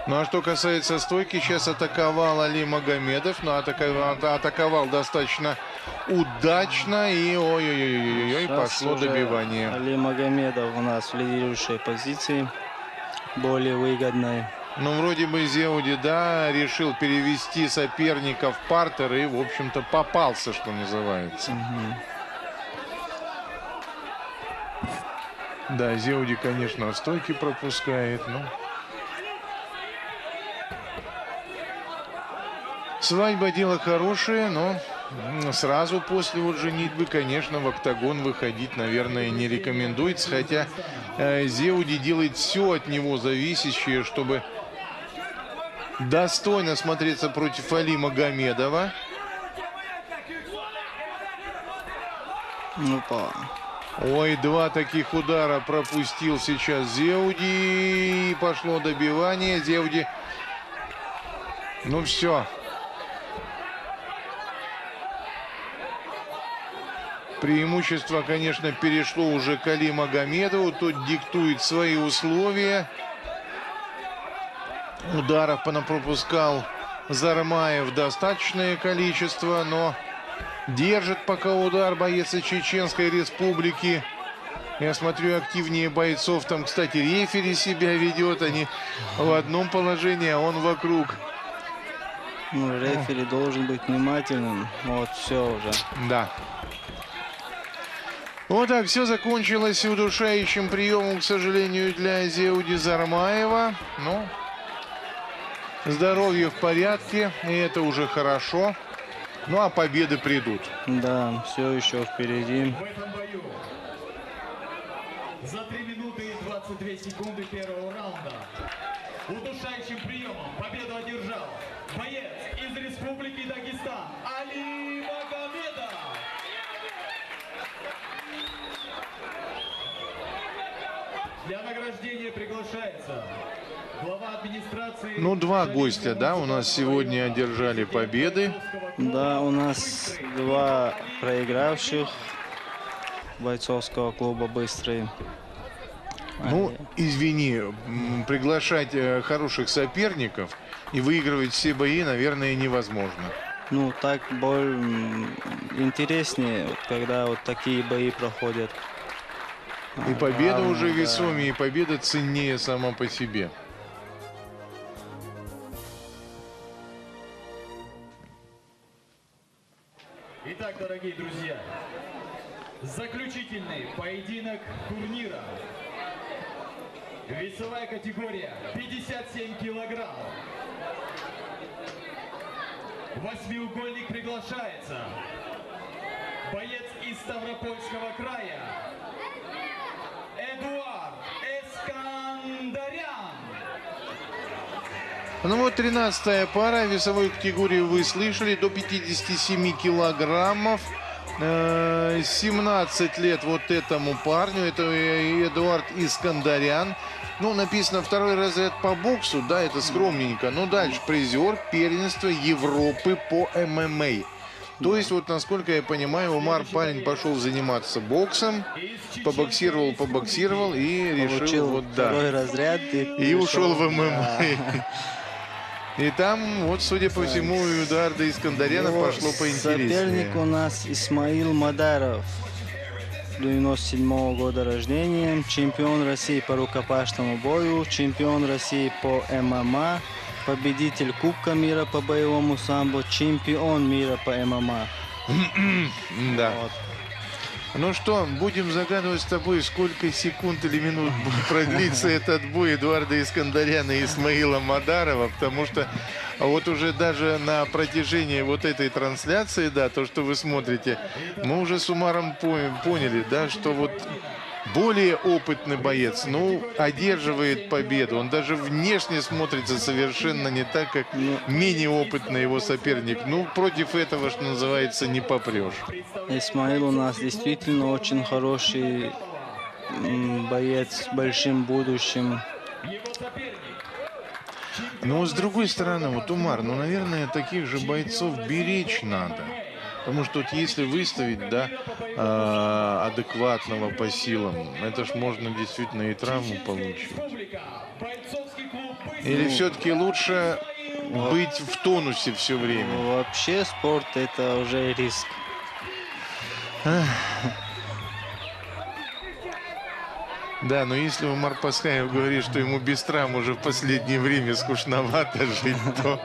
Ну а что касается стойки, сейчас атаковал Али Магомедов, но атаковал достаточно удачно и ой-ой-ой, пошло добивание. Али Магомедов у нас в лидирующей позиции, более выгодной. Ну, вроде бы Зеуди, да, решил перевести соперника в партер и, в общем-то, попался, что называется. Да, Зеуди, конечно, стойки пропускает, но... Свадьба дело хорошее, но сразу после вот женитьбы, конечно, в октагон выходить, наверное, не рекомендуется. Хотя Зеуди делает все от него зависящее, чтобы достойно смотреться против Али Магомедова. Ой, 2 таких удара пропустил сейчас Зеуди. И пошло добивание. Зеуди. Ну все. Преимущество, конечно, перешло уже к Али Магомедову. Тот диктует свои условия. Ударов понапропускал Зармаев достаточное количество, но держит пока удар боец из Чеченской Республики. Я смотрю, активнее бойцов. Там, кстати, рефери себя ведет. Они в одном положении, а он вокруг. Ну, рефери должен быть внимательным. Вот, все уже. Да. Вот так все закончилось удушающим приемом, к сожалению, для Зеуди Зармаева. Но здоровье в порядке, и это уже хорошо. Ну а победы придут. Да, все еще впереди. В этом бою за 3 минуты и 22 секунды первого раунда удушающим приемом победу одержал боец из Республики Дагестан Али Магомедов. Для награждения приглашается глава администрации... Ну, 2 гостя, да, у нас сегодня одержали победы. Да, у нас 2 проигравших бойцовского клуба «Быстрый». Ну, извини, приглашать хороших соперников и выигрывать все бои, наверное, невозможно. Ну, так более интереснее, вот, когда вот такие бои проходят. И победа уже да. весомее, и победа ценнее сама по себе. Итак, дорогие друзья, заключительный поединок турнира. Весовая категория 57 килограмм. Восьмиугольник приглашается. Боец из Ставропольского края Эдуард Эскандарян. Ну вот 13-я пара. Весовую категорию вы слышали. До 57 килограммов. 17 лет вот этому парню. Это Эдуард Искандарян. Ну, написано 2-й разряд по боксу. Да, это скромненько. Ну, дальше призер первенства Европы по ММА. То есть, вот насколько я понимаю, Умар парень пошел заниматься боксом, побоксировал и решил Получил вот да. второй разряд И ушел в ММА. Да. И там, вот, судя по всему, у Эдуарда Искандаряна Его пошло поинтереснее. соперник у нас Исмаил Мадаров, 97-го года рождения, чемпион России по рукопашному бою, чемпион России по ММА, победитель Кубка мира по боевому самбо, чемпион мира по ММА. Да. Вот. Ну что, будем загадывать с тобой, сколько секунд или минут будет продлиться этот бой Эдуарда Искандаряна и Исмаила Мадарова, потому что вот уже даже на протяжении вот этой трансляции, да, то, что вы смотрите, мы уже с Умаром поняли, да, что вот более опытный боец, ну, одерживает победу. Он даже внешне смотрится совершенно не так, как менее опытный его соперник. Ну, против этого, что называется, не попрешь. Исмаил у нас действительно очень хороший боец с большим будущим. Но с другой стороны, вот, Умар, ну, наверное, таких же бойцов беречь надо. Потому что вот если выставить, да, адекватного по силам, это ж можно действительно и травму получить. Или все-таки лучше быть в тонусе все время? Вообще спорт — это уже риск. Да, но если Умар Пасхаев говорит, что ему без травм уже в последнее время скучновато жить, то...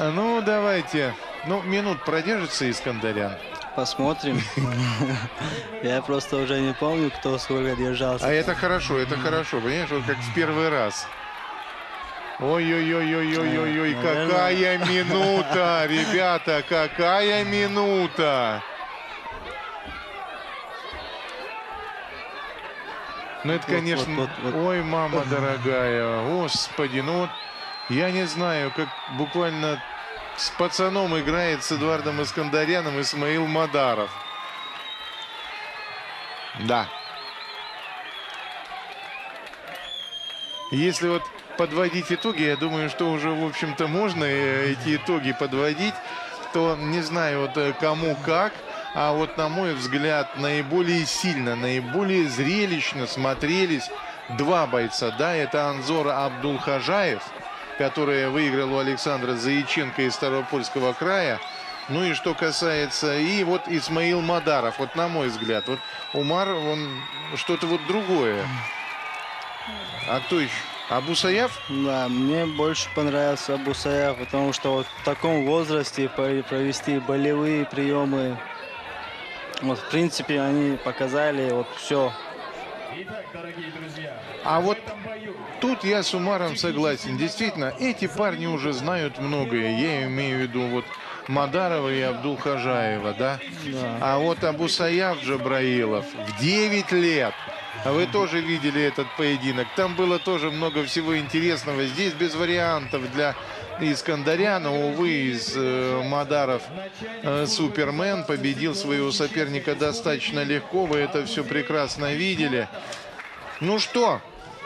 Ну, давайте. Ну, минут продержится Искандарян. Посмотрим. Я просто уже не помню, кто сколько держался. А это хорошо, понимаешь, вот как в первый раз. Ой-ой-ой-ой-ой-ой-ой, какая минута, ребята, какая минута. Ну, это, конечно, ой, мама дорогая, господи, ну вот, я не знаю, как буквально с пацаном играет с Эдуардом Искандаряном Исмаил Мадаров. Да. Если вот подводить итоги, я думаю, что уже, в общем-то, можно эти итоги подводить, то не знаю, вот кому как, а вот, на мой взгляд, наиболее сильно, наиболее зрелищно смотрелись два бойца, да, это Анзор Абдулхажаев, который выиграл у Александра Заяченко из Ставропольского края. Ну и что касается, и вот Исмаил Мадаров, вот на мой взгляд, вот Умар, он что-то вот другое. А кто еще? Абусаяв? Да, мне больше понравился Абусаяв, потому что вот в таком возрасте провести болевые приемы, вот в принципе они показали вот все. А вот тут я с Умаром согласен. Действительно, эти парни уже знают многое. Я имею в виду вот Мадарова и Абдулхажаева, да? А вот Абусаяв Джабраилов в 9 лет. А вы тоже видели этот поединок. Там было тоже много всего интересного. Здесь без вариантов для Искандаряна. Увы, из Мадаров Супермен победил своего соперника достаточно легко. Вы это все прекрасно видели. Ну что,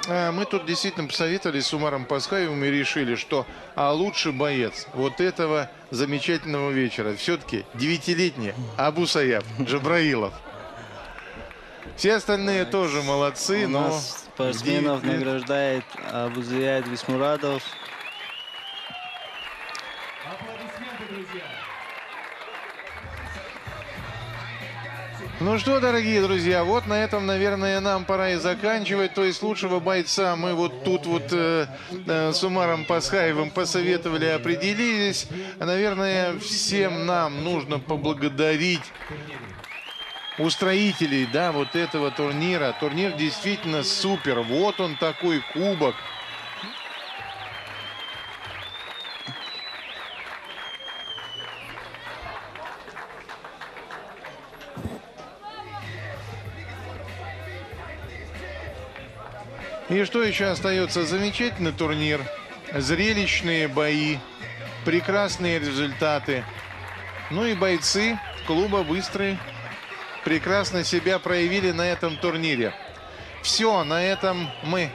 мы тут действительно посоветовались с Умаром Пасхаевым и решили, что лучший боец вот этого замечательного вечера все-таки 9-летний Абусаяв Джабраилов. Все остальные тоже молодцы, но... Нас спортсменов награждает Абузияд Висмурадов. Ну что, дорогие друзья, вот на этом, наверное, нам пора и заканчивать. То есть лучшего бойца мы вот тут вот с Умаром Пасхаевым посоветовали, определились. Наверное, всем нам нужно поблагодарить устроителей, да, вот этого турнира. Турнир действительно супер. Вот он такой кубок. И что еще остается? Замечательный турнир, зрелищные бои, прекрасные результаты. Ну и бойцы клуба «Быстрый» прекрасно себя проявили на этом турнире. Все, на этом мы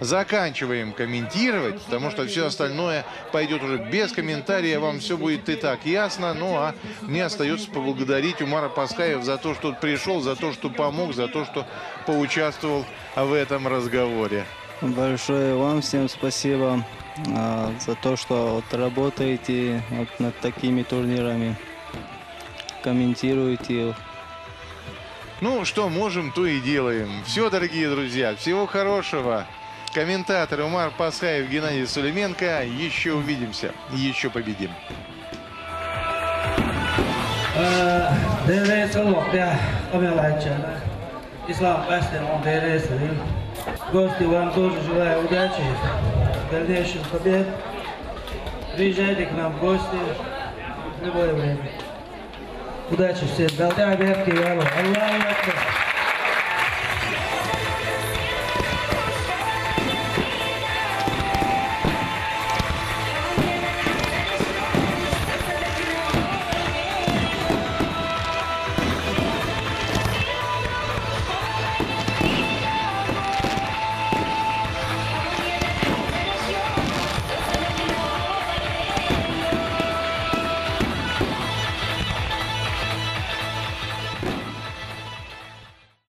заканчиваем комментировать, потому что все остальное пойдет уже без комментариев, вам все будет и так ясно. Ну а мне остается поблагодарить Умара Пасхаева за то, что пришел, за то, что помог, за то, что поучаствовал в этом разговоре. Большое вам всем спасибо за то, что вот работаете вот над такими турнирами, комментируете. Ну, что можем, то и делаем. Все, дорогие друзья, всего хорошего. Комментатор Умар Пасхаев, Геннадий Сулейменко. Еще увидимся, еще победим. Ислам Пастер, он гости, вам тоже желаю удачи, дальнейших побед. Приезжайте к нам в гости в любое время. Удачи всем. Аллаху Акбар.